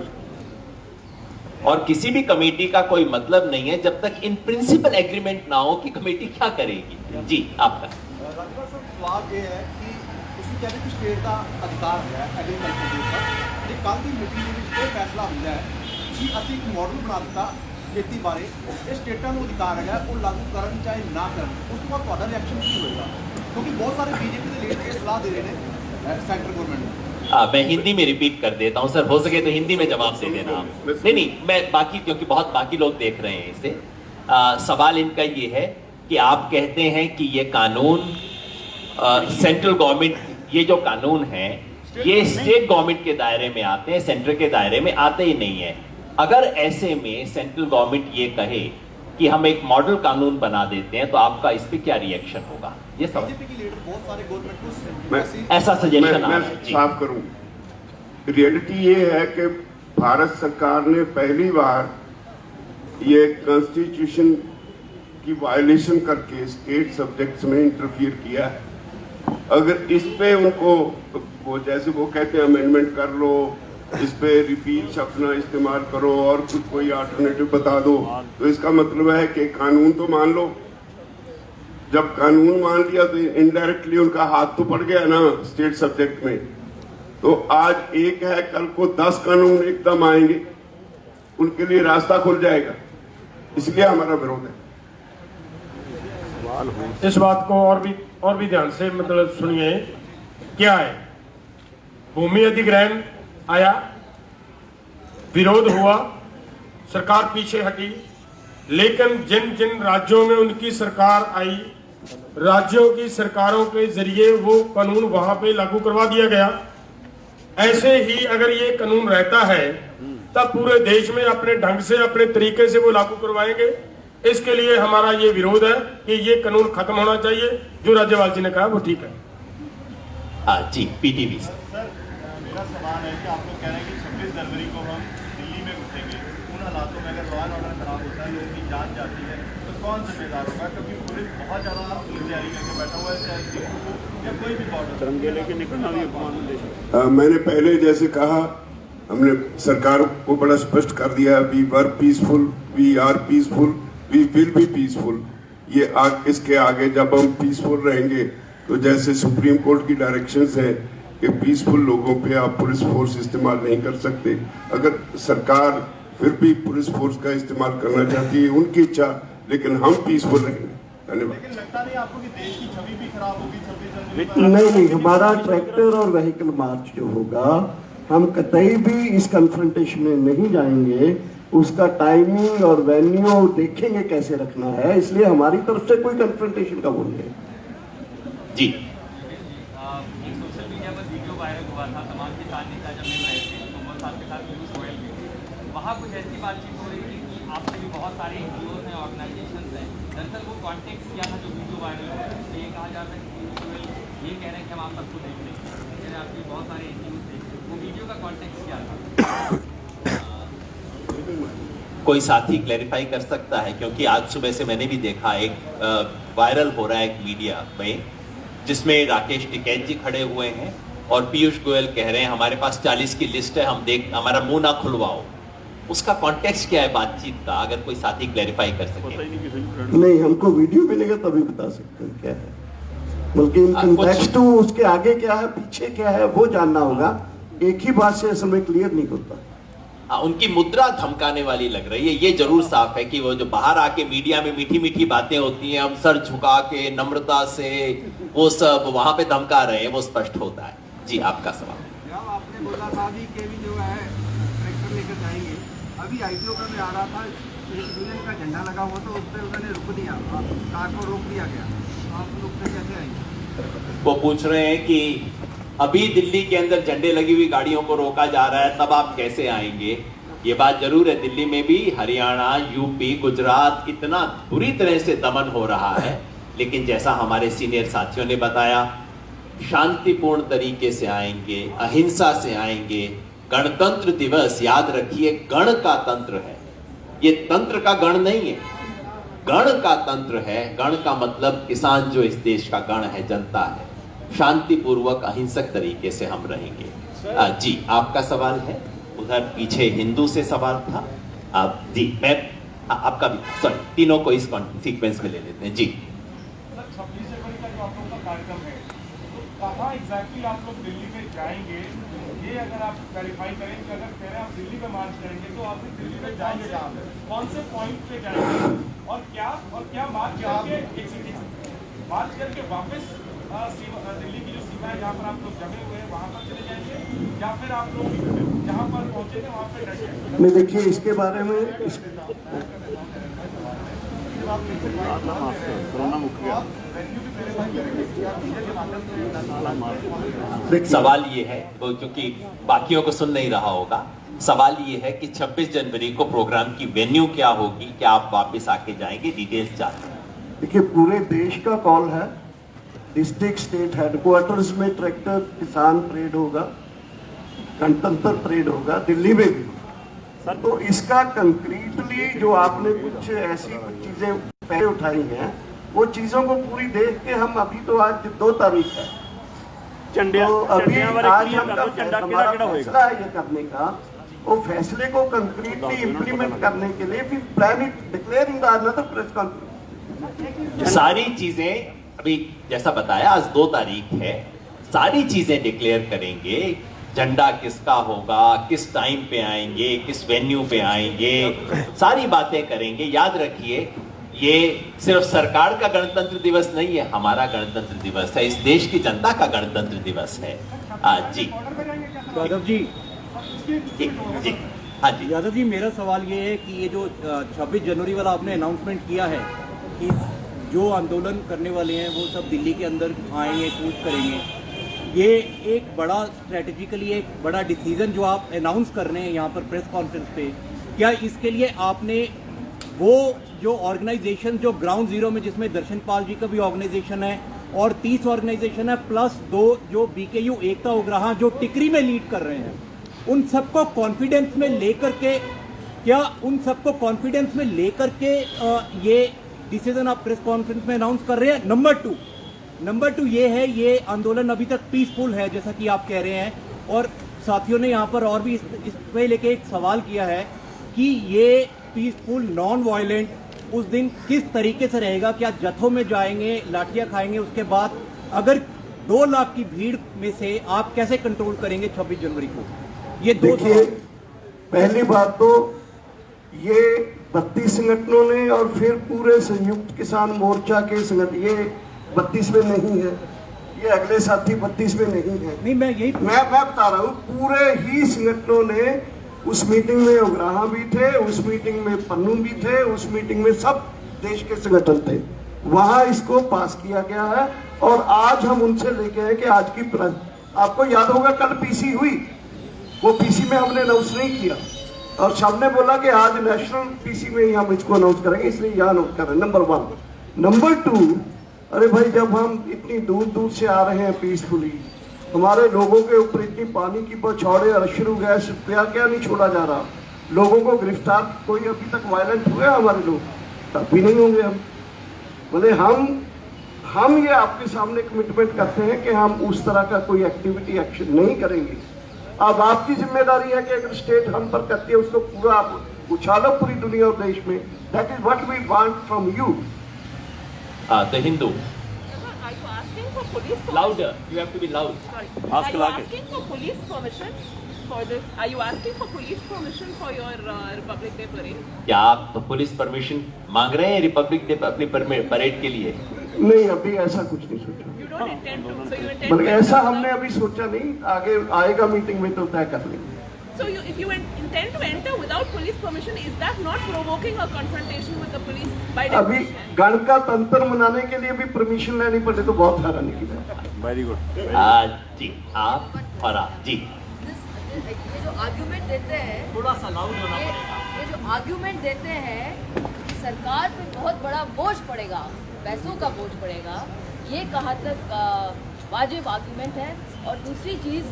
और किसी भी कमेटी का कोई मतलब नहीं है जब तक इन प्रिंसिपल एग्रीमेंट ना हो कि कमेटी क्या करेगी। जी, आपका सवाल ये है कि ਤੁਸੀਂ ਕਹਿੰਦੇ ਕਿ ਸਟੇਟ ਦਾ ਅਧਿਕਾਰ ਹੈ ਐਗਰੀਕਲਚਰ ਦੇ ਉੱਪਰ ਜੇ ਕੱਲ੍ਹ ਦੀ ਮੀਟਿੰਗ ਦੇ ਵਿੱਚ ਇਹ ਫੈਸਲਾ ਹੁੰਦਾ ਹੈ ਕਿ ਅਸੀਂ ਇੱਕ ਮਾਡਲ ਬਣਾ ਦਿੱਤਾ ਖੇਤੀ ਬਾਰੇ ਇਹ ਸਟੇਟਾਂ ਨੂੰ ਅਧਿਕਾਰ ਹੈਗਾ ਉਹ ਲਾਗੂ ਕਰਨ ਚਾਹੇ ਨਾ ਕਰਨ ਉਸ ਤੋਂ ਬਾਅਦ ਤੁਹਾਡਾ ਰਿਐਕਸ਼ਨ ਕੀ ਹੋਏਗਾ क्योंकि बहुत सारे बीजेपी के लीडर ये सलाह दे रहे हैं सेंट्रल गवर्नमेंट को। मैं हिंदी में रिपीट कर देता हूं सर, हो सके तो हिंदी में जवाब दे देना आप। नहीं मैं बाकी, क्योंकि बहुत बाकी लोग देख रहे हैं इसे। सवाल इनका ये है कि आप कहते हैं कि ये कानून सेंट्रल गवर्नमेंट, ये जो कानून है ये स्टेट गवर्नमेंट के दायरे में आते हैं, सेंटर के दायरे में आते ही नहीं है। अगर ऐसे में सेंट्रल गवर्नमेंट ये कहे कि हम एक मॉडल कानून बना देते हैं तो आपका इस पे क्या रिएक्शन होगा? ये सब बहुत सारे गवर्नमेंट ऐसा सजेशन मैं साफ करूं, रियलिटी ये है कि भारत सरकार ने पहली बार ये कॉन्स्टिट्यूशन की वायलेशन करके स्टेट सब्जेक्ट्स में इंटरफियर किया है। अगर इस पे उनको वो जैसे वो कहते हैं अमेंडमेंट कर लो, इस पे रिपील शब्द ना इस्तेमाल करो और कुछ कोई अल्टरनेटिव बता दो, तो इसका मतलब है कि कानून तो मान लो। जब कानून मान लिया तो इनडायरेक्टली उनका हाथ तो पड़ गया ना स्टेट सब्जेक्ट में। तो आज एक है, कल को 10 कानून एकदम आएंगे, उनके लिए रास्ता खुल जाएगा, इसलिए हमारा विरोध है। इस बात को और भी ध्यान से मतलब सुनिए। क्या है, भूमि अधिग्रहण आया, विरोध हुआ, सरकार पीछे हटी, लेकिन जिन जिन राज्यों में उनकी सरकार आई, राज्यों की सरकारों के जरिए वो कानून वहां पे लागू करवा दिया गया। ऐसे ही अगर ये कानून रहता है तब पूरे देश में अपने ढंग से, अपने तरीके से वो लागू करवाएंगे। इसके लिए हमारा ये विरोध है कि ये कानून खत्म होना चाहिए। जो राज्यपाल जी ने कहा वो ठीक है। जी पीटीवी सर। मेरा सवाल है कि आप लोग कह रहे हैं कि 26 जनवरी को हम दिल्ली में घुसेंगे, उन हालातों में अगर लॉ एंड ऑर्डर खराब होता है, लोगों की जान जाती है, तो कौन जिम्मेदार होगा? क्योंकि पुलिस बहुत ज़्यादा तैयारी करके बैठा हुआ है, चाहे दिल्ली को या कोई भी बॉर्डर तिरंगे लेके निकलना भी अपमान। मैंने पहले जैसे कहा, हमने सरकार को बड़ा स्पष्ट कर दिया, we were peaceful, we are peaceful, we will be peaceful. ये इसके आगे जब हम पीसफुल रहेंगे तो जैसे सुप्रीम कोर्ट की डायरेक्शंस है कि पीसफुल लोगों पे आप पुलिस फोर्स इस्तेमाल नहीं कर सकते। अगर सरकार फिर भी पुलिस फोर्स का इस्तेमाल करना चाहती है, उनकी इच्छा, लेकिन हम पीसफुल रहेंगे। धन्यवाद। लेकिन लगता नहीं आपको कि देश की छवि भी खराब होगी 26 जनवरी? नहीं, हमारा ट्रैक्टर और व्हीकल मार्च जो होगा, हम कतई भी इस कन्फ्रंटेशन में नहीं जाएंगे। उसका टाइमिंग और वेन्यू देखेंगे कैसे रखना है, इसलिए हमारी तरफ से कोई कन्फ्रंटेशन का वो नहीं है। जी सोशल मीडिया पर वीडियो वायरल हुआ था, तमाम किसान नेता जब मिल रहे थे तोमर साहब के साथ पीयूष गोयल के, वहाँ कुछ ऐसी बातचीत हो रही थी कि आपसे भी बहुत सारे NGOs हैं, ऑर्गेनाइजेशन हैं। दरअसल वो कॉन्टेक्स्ट क्या था जो वीडियो वायरल हो रहा है? तो ये कहा जाता है कि पीयूष गोयल ये कह रहे हैं कि हम आप सबको देख लेंगे, आपके बहुत सारे NGOs देख लें। वो वीडियो का कॉन्टेक्स्ट क्या था? कोई साथी क्लैरिफाई कर सकता है? क्योंकि आज सुबह से मैंने भी देखा एक वायरल हो रहा है एक मीडिया में, जिसमें राकेश टिकैत जी खड़े हुए हैं और पीयूष गोयल कह रहे हैं हमारे पास 40 की लिस्ट है, हम देख, हमारा मुंह ना खुलवाओ। उसका कॉन्टेक्स्ट क्या है बातचीत का? अगर कोई साथी क्लैरिफाई कर सके। नहीं, हमको वीडियो मिलेगा तभी बता सकते हैं क्या है, बल्कि इन कॉन्टेक्स्ट उसके आगे क्या है, पीछे क्या है, वो जानना होगा। एक ही बात से असल में क्लियर नहीं होता। उनकी मुद्रा धमकाने वाली लग रही है। ये जरूर साफ है कि वो जो बाहर आके मीडिया में मीठी मीठी बातें होती हैं, हम सर झुका के नम्रता से वो सब वहां पे धमका रहे हैं, वो स्पष्ट होता है। जी आपका सवाल। आपने बोला था अभी के भी जो है ट्रैक्टर लेकर जाएंगे, अभी IPO का में आ रहा था, यूनियन का झंडा लगा हुआ तो उस पर उन्होंने रुक दिया, कार को रोक दिया गया। आप लोग कैसे आएंगे? वो पूछ रहे हैं कि अभी दिल्ली के अंदर झंडे लगी हुई गाड़ियों को रोका जा रहा है, तब आप कैसे आएंगे? ये बात जरूर है, दिल्ली में भी हरियाणा, यूपी, गुजरात इतना बुरी तरह से दमन हो रहा है, लेकिन जैसा हमारे सीनियर साथियों ने बताया, शांतिपूर्ण तरीके से आएंगे, अहिंसा से आएंगे। गणतंत्र दिवस याद रखिए, गण का तंत्र है, ये तंत्र का गण नहीं है, गण का तंत्र है। गण का मतलब किसान जो इस देश का गण है, जनता है। शांतिपूर्वक अहिंसक तरीके से हम रहेंगे। जी आपका सवाल है, उधर पीछे हिंदू से सवाल था। आप जी मैं आपका भी, सॉरी, तीनों को इस सीक्वेंस में ले लेते हैं। जी सर, 26 जनवरी का जो आप लोगों का कार्यक्रम है, कहाँ एग्जैक्टली आप लोग दिल्ली में जाएंगे, ये अगर आप क्लैरिफाई करें कि अगर कह रहे हैं आप दिल्ली में मार्च करेंगे तो आप दिल्ली में जाएंगे जहाँ पे, कौन से पॉइंट पे जाएंगे और क्या मार्च करके वापस दिल्ली की जो सीमा है जहाँ पर आप लोग जमे हुए हैं वहाँ पर चले जाएंगे या फिर आप लोग जहाँ पर पहुँचे थे वहाँ पे डटे? मैं देखिए इसके बारे में सवाल ये है, वो क्योंकि बाकियों को सुन नहीं रहा होगा, सवाल ये है कि 26 जनवरी को प्रोग्राम की वेन्यू क्या होगी, क्या आप वापस आके जाएंगे, डिटेल्स जानते हैं। देखिए पूरे देश का कॉल है, डिस्ट्रिक्ट स्टेट हेडक्वार्टर्स में ट्रैक्टर किसान परेड होगा, गणतंत्र परेड होगा, दिल्ली में भी सर। तो इसका कंक्रीटली जो आपने कुछ ऐसी कुछ चीजें पहले उठाई हैं, वो चीजों को पूरी देख के हम अभी तो आज 2 तारीख है, तो अभी आज हमारा फैसला है ये करने का, वो फैसले को कंक्रीटली इम्प्लीमेंट करने के लिए फिर plan it declare in the press conference. सारी चीजें अभी जैसा बताया आज 2 तारीख है, सारी चीजें डिक्लेयर करेंगे, झंडा किसका होगा, किस टाइम पे आएंगे, किस वेन्यू पे आएंगे, सारी बातें करेंगे। याद रखिए ये सिर्फ सरकार का गणतंत्र दिवस नहीं है, हमारा गणतंत्र दिवस है, इस देश की जनता का गणतंत्र दिवस है। जी यादव जी, जी हाँ जी यादव जी, मेरा सवाल ये है कि ये जो 26 जनवरी वाला आपने अनाउंसमेंट किया है कि जो आंदोलन करने वाले हैं वो सब दिल्ली के अंदर आएंगे, कूच करेंगे, ये एक बड़ा स्ट्रेटेजिकली एक बड़ा डिसीजन जो आप अनाउंस कर रहे हैं यहाँ पर प्रेस कॉन्फ्रेंस पे, क्या इसके लिए आपने वो जो ऑर्गेनाइजेशन जो ग्राउंड जीरो में, जिसमें दर्शन पाल जी का भी ऑर्गेनाइजेशन है और 30 ऑर्गेनाइजेशन है प्लस 2 जो BKU एकता उग्राहा जो टिकरी में लीड कर रहे हैं, उन सबको कॉन्फिडेंस में लेकर के, क्या उन सबको कॉन्फिडेंस में लेकर के ये डिसीजन आप प्रेस कॉन्फ्रेंस में अनाउंस कर रहे हैं? नंबर टू ये है, ये आंदोलन अभी तक पीसफुल है जैसा कि आप कह रहे हैं, और साथियों ने यहाँ पर और भी इस पे लेके एक सवाल किया है कि ये पीसफुल नॉन वायलेंट उस दिन किस तरीके से रहेगा, क्या जत्थों में जाएंगे, लाठियां खाएंगे, उसके बाद अगर 2 लाख की भीड़ में से आप कैसे कंट्रोल करेंगे 26 जनवरी को? ये देखिए, पहली बात तो ये 32 संगठनों ने और फिर पूरे संयुक्त किसान मोर्चा के संगठन, ये 32 में नहीं है, ये अगले साथी 32 में नहीं है, नहीं मैं बता रहा हूँ, पूरे ही संगठनों ने उस मीटिंग में उग्राहा भी थे, उस मीटिंग में पन्नू भी थे, उस मीटिंग में सब देश के संगठन थे, वहां इसको पास किया गया है। और आज हम उनसे लेके आए कि आज की आपको याद होगा कल पीसी हुई, वो पीसी में हमने अनाउंस नहीं किया और सबने बोला कि आज नेशनल पीसी में ही हम इसको अनाउंस करेंगे, इसलिए यहाँ अनाउंस कर रहे हैं। नंबर 1। नंबर 2, अरे भाई जब हम इतनी दूर दूर से आ रहे हैं पीसफुली, हमारे लोगों के ऊपर इतनी पानी की बौछारें, अश्रु गैस, क्या नहीं छोड़ा जा रहा, लोगों को गिरफ्तार, कोई अभी तक वायलेंट हुए हमारे लोग? तब भी नहीं होंगे हम। बोले हम ये आपके सामने कमिटमेंट करते हैं कि हम उस तरह का कोई एक्टिविटी एक्शन नहीं करेंगे। अब आपकी जिम्मेदारी है कि अगर स्टेट हम पर करती है उसको पूरा आप उछालो पूरी दुनिया और देश में। That is what we want from you. The Hindu. Are you asking for police permission? Louder. You have to be loud. Sorry. Ask Are you louder. asking for police permission for this? Are you asking for police permission for your Republic Day parade? क्या आप तो police permission मांग रहे हैं Republic day अपनी parade के लिए? नहीं, अभी ऐसा कुछ नहीं सोचा। You don't intend to. So you intend to. ऐसा हमने अभी सोचा नहीं, आगे आएगा मीटिंग में तो तय कर लेंगे। So if you intend to enter without police permission, is that not provoking a confrontation with the police by अभी definition? गण का तंत्र मनाने के लिए भी परमिशन लेनी पड़े तो बहुत हैरानी की बात। Very good. जी आप और आप जी। ये जो आर्ग्यूमेंट देते हैं, थोड़ा सा लाउड होना पड़ेगा। ये जो आर्ग्यूमेंट देते हैं कि सरकार पे बहुत बड़ा बोझ पड़ेगा, पैसों का बोझ पड़ेगा, ये कहाँ तक वाजिब आर्ग्यूमेंट है? और दूसरी चीज़,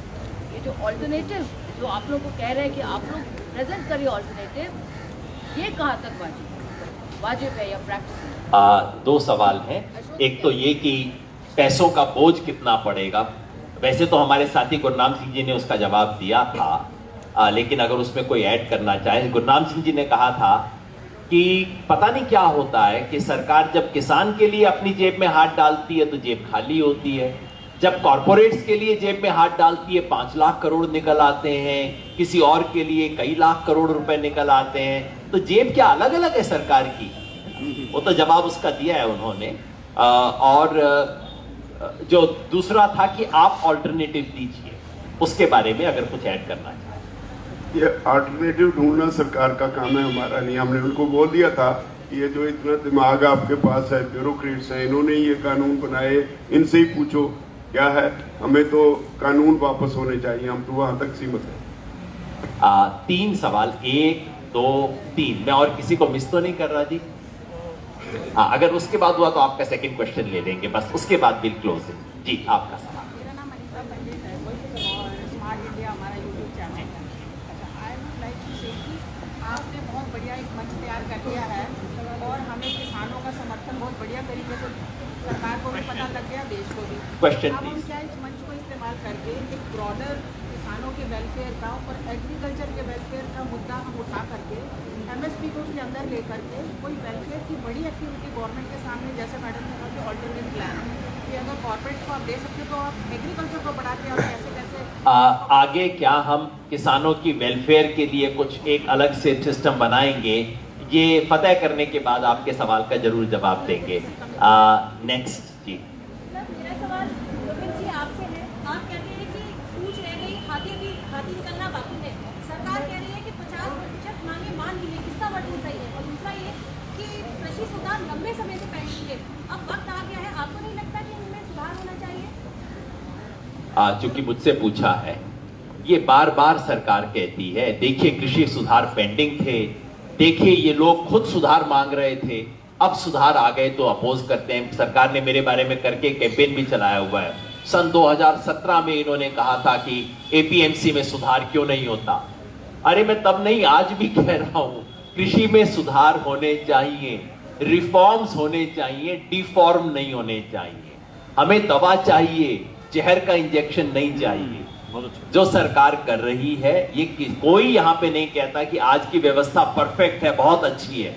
ये जो ऑल्टरनेटिव जो आप लोग को कह रहे हैं कि आप लोग प्रेजेंट करिए ऑल्टरनेटिव, ये कहाँ तक वाजिब है या प्रैक्टिस? 2 सवाल हैं। एक तो ये कि पैसों का बोझ कितना पड़ेगा। वैसे तो हमारे साथी गुरनाम सिंह जी ने उसका जवाब दिया था, लेकिन अगर उसमें कोई ऐड करना चाहे, गुरनाम सिंह जी ने कहा था कि पता नहीं क्या होता है कि सरकार जब किसान के लिए अपनी जेब में हाथ डालती है तो जेब खाली होती है, जब कॉरपोरेट्स के लिए जेब में हाथ डालती है 5 लाख करोड़ निकल आते हैं, किसी और के लिए कई लाख करोड़ रुपए निकल आते हैं। तो जेब क्या अलग अलग है सरकार की? वो तो जवाब उसका दिया है उन्होंने। और जो दूसरा था कि आप ऑल्टरनेटिव दीजिए, उसके बारे में अगर कुछ ऐड करना चाहिए। ये अल्टरनेटिव ढूंढना सरकार का काम है, हमारा नहीं। हमने उनको बोल दिया था कि ये जो इतना दिमाग आपके पास है, ब्यूरोक्रेट्स हैं, इन्होंने ये कानून बनाए, इनसे ही पूछो क्या है। हमें तो कानून वापस होने चाहिए, हम तो वहां तक सीमित हैं। 3 सवाल, 1 2 3। मैं और किसी को मिस तो नहीं कर रहा जी? अगर उसके बाद हुआ तो आपका सेकंड क्वेश्चन ले लेंगे, बस उसके बाद बिल क्लोज है। जी, आपका सवाल। मेरा नाम अनीता पंडित है और स्मार्ट इंडिया हमारा यूट्यूब चैनल है। अच्छा, आई वुड लाइक टू से कि आपने बहुत बढ़िया एक मंच तैयार कर दिया है और हमें किसानों का समर्थन बहुत बढ़िया तरीके से सरकार को भी पता लग गया, देश को भी। क्वेश्चन अब हम क्या इस मंच को इस्तेमाल करके एक ब्रॉडर किसानों के वेलफेयर का और एग्रीकल्चर के वेलफेयर का मुद्दा हम उठा करके MSP को उसके अंदर लेकर के कोई वेलफेयर की बड़ी एक्टिविटी गवर्नमेंट के सामने, जैसे मैडम ने कहा कि ऑल्टरनेट प्लान कि अगर कॉर्पोरेट को आप दे सकते हो तो आप एग्रीकल्चर को बढ़ाते हैं और कैसे कैसे आगे क्या हम किसानों की वेलफेयर के लिए कुछ एक अलग से सिस्टम बनाएंगे, ये फतह करने के बाद आपके सवाल का जरूर जवाब देंगे। नेक्स्ट जी। सर, मेरा सवाल गोविंद जी आपसे है। आप कहते हैं कि पूछ रह गई, हाथी निकलना बाकी है। सरकार कह रही है कि 50% मांगे मान ली है, किसका वर्जन सही है? और दूसरा ये कि कृषि सुधार लंबे समय से पेंडिंग है, अब वक्त आ गया है, आपको नहीं लगता कि इनमें सुधार होना चाहिए? चूंकि मुझसे पूछा है, ये बार बार सरकार कहती है देखिए कृषि सुधार पेंडिंग थे, देखिए ये लोग खुद सुधार मांग रहे थे, अब सुधार आ गए तो अपोज करते हैं। सरकार ने मेरे बारे में करके कैंपेन भी चलाया हुआ है। सन 2017 में इन्होंने कहा था कि APMC में सुधार क्यों नहीं होता। अरे मैं तब नहीं, आज भी कह रहा हूं, कृषि में सुधार होने चाहिए, रिफॉर्म्स होने चाहिए, डिफॉर्म नहीं होने चाहिए। हमें दवा चाहिए, जहर का इंजेक्शन नहीं चाहिए। जो सरकार कर रही है, ये कोई यहां पे नहीं कहता कि आज की व्यवस्था परफेक्ट है, बहुत अच्छी है।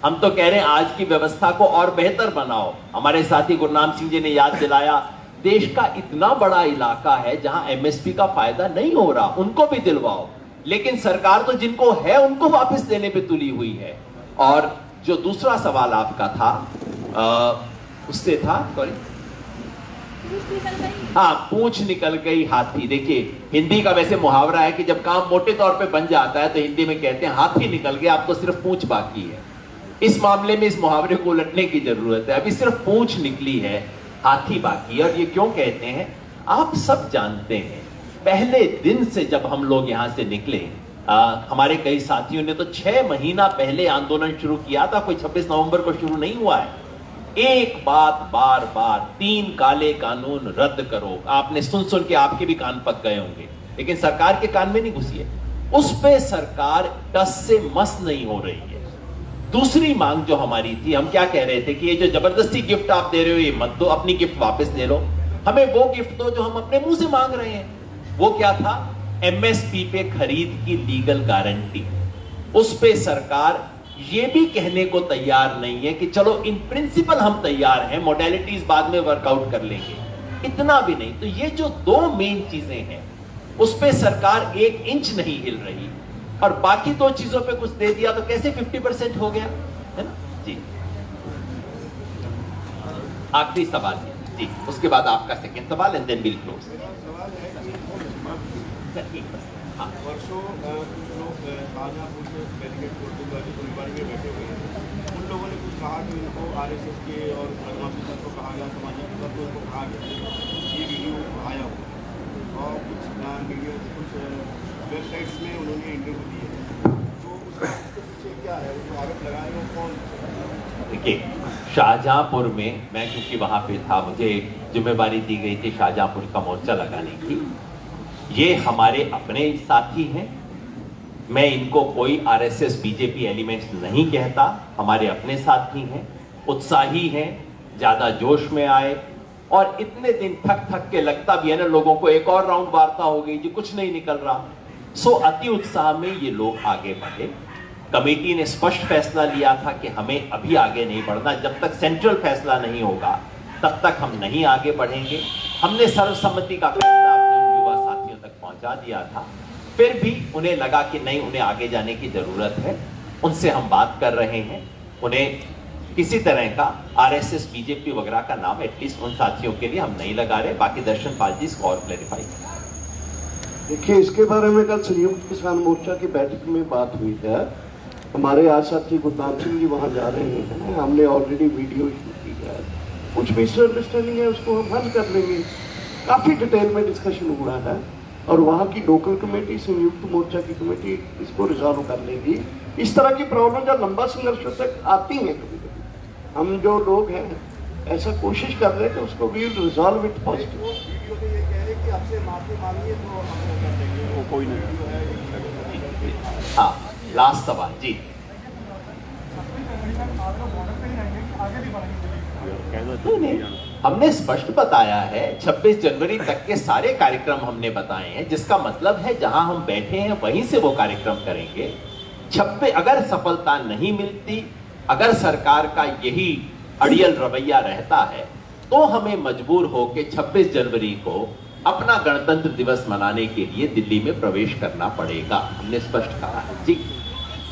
हम तो कह रहे हैं आज की व्यवस्था को और बेहतर बनाओ। हमारे साथी गुरनाम सिंह जी ने याद दिलाया, देश का इतना बड़ा इलाका है जहां MSP का फायदा नहीं हो रहा, उनको भी दिलवाओ। लेकिन सरकार तो जिनको है उनको वापस देने पे तुली हुई है। और जो दूसरा सवाल आपका था, उससे था, सॉरी, हाँ, पूंछ निकल गई हाथी। देखिए हिंदी का वैसे मुहावरा है कि जब काम मोटे तौर पे बन जाता है तो हिंदी में कहते हैं हाथी निकल गया, अब तो सिर्फ पूंछ बाकी है। इस मामले में इस मुहावरे को उलटने की जरूरत है, अभी सिर्फ पूंछ निकली है, हाथी बाकी है। और ये क्यों कहते हैं आप सब जानते हैं। पहले दिन से जब हम लोग यहां से निकले, हमारे कई साथियों ने तो 6 महीना पहले आंदोलन शुरू किया था, कोई 26 नवंबर को शुरू नहीं हुआ है। एक बात बार बार, 3 काले कानून रद्द करो। आपने सुन सुन के आपके भी कान पक गए होंगे, लेकिन सरकार के कान में नहीं घुसी है। उस पे सरकार टस से मस नहीं हो रही है। दूसरी मांग जो हमारी थी, हम क्या कह रहे थे कि ये जो जबरदस्ती गिफ्ट आप दे रहे हो ये मत दो, अपनी गिफ्ट वापस ले लो, हमें वो गिफ्ट दो जो हम अपने मुंह से मांग रहे हैं। वो क्या था? MSP पे खरीद की लीगल गारंटी। उस पे सरकार ये भी कहने को तैयार नहीं है कि चलो इन प्रिंसिपल हम तैयार हैं, मोडेलिटीज बाद में वर्कआउट कर लेंगे, इतना भी नहीं। तो ये जो 2 मेन चीजें हैं उस पे सरकार 1 इंच नहीं हिल रही, और बाकी 2 चीजों पे कुछ दे दिया तो कैसे 50% हो गया, है ना जी। आखिरी सवाल है जी, उसके बाद आपका सेकंड सवाल एंड देन विल क्लोज। वर्षों कुछ लोग शाहजहांपुर से डेलीगेट परिवार में बैठे हुए हैं, उन लोगों ने कुछ कहा कि इनको RSS के और बदमाशी तत्व को कहा गया, सामाजिक तत्व को कहा गया, ये वीडियो आया हुआ और कुछ वीडियो कुछ वेबसाइट्स में उन्होंने इंटरव्यू दिए, तो उसके पीछे क्या है, वो आरोप लगाए वो कौन? देखिए शाहजहांपुर में मैं क्योंकि वहां पे था, मुझे जिम्मेदारी दी गई थी शाहजहांपुर का मोर्चा लगाने की। ये हमारे अपने साथी हैं, मैं इनको कोई RSS BJP एलिमेंट्स नहीं कहता, हमारे अपने साथी हैं, उत्साही हैं, ज्यादा जोश में आए और इतने दिन थक थक के लगता भी है ना लोगों को एक और राउंड वार्ता हो गई जी, कुछ नहीं निकल रहा। सो अति उत्साह में ये लोग आगे बढ़े। कमेटी ने स्पष्ट फैसला लिया था कि हमें अभी आगे नहीं बढ़ना, जब तक सेंट्रल फैसला नहीं होगा तब तक हम नहीं आगे बढ़ेंगे। हमने सर्वसम्मति का फैसला अपने युवा साथियों तक पहुंचा दिया था, फिर भी उन्हें लगा कि नहीं, उन्हें आगे जाने की जरूरत है। उनसे हम बात कर रहे हैं, उन्हें किसी तरह का आरएसएस, बीजेपी वगैरह का नाम एटलीस्ट उन साथियों के लिए हम नहीं लगा रहे। बाकी दर्शन पाल जी इसको और क्लैरिफाई करें। देखिए, इसके बारे में कल संयुक्त किसान मोर्चा की बैठक में बात हुई है। हमारे आज साथी गुरदान सिंह जी वहाँ जा रहे हैं, हमने ऑलरेडी वीडियो इशू की है। कुछ मिसअंडरस्टैंडिंग है, उसको हम हल कर लेंगे। काफ़ी डिटेल में डिस्कशन हुआ है और वहाँ की लोकल कमेटी, संयुक्त मोर्चा की कमेटी इसको रिजॉल्व कर लेगी। इस तरह की प्रॉब्लम जब लंबा संघर्ष तक आती है, कभी कभी हम जो लोग हैं ऐसा कोशिश कर रहे हैं कि उसको we resolve it positive. Video में ये कह रहे कि आपसे माफी मांगिए तो हम वो कर देंगे, वो कोई नहीं। हाँ, लास्ट सवाल जी। नहीं, हमने स्पष्ट बताया है, 26 जनवरी तक के सारे कार्यक्रम हमने बताए हैं, जिसका मतलब है जहां हम बैठे हैं वहीं से वो कार्यक्रम करेंगे। 26 अगर सफलता नहीं मिलती, अगर सरकार का यही अड़ियल रवैया रहता है, तो हमें मजबूर होकर 26 जनवरी को अपना गणतंत्र दिवस मनाने के लिए दिल्ली में प्रवेश करना पड़ेगा। हमने स्पष्ट कहा है जी।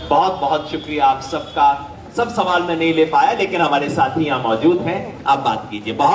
बहुत बहुत शुक्रिया आप सबका। सब सवाल मैं नहीं ले पाया, लेकिन हमारे साथी यहाँ मौजूद हैं, आप बात कीजिए। बहुत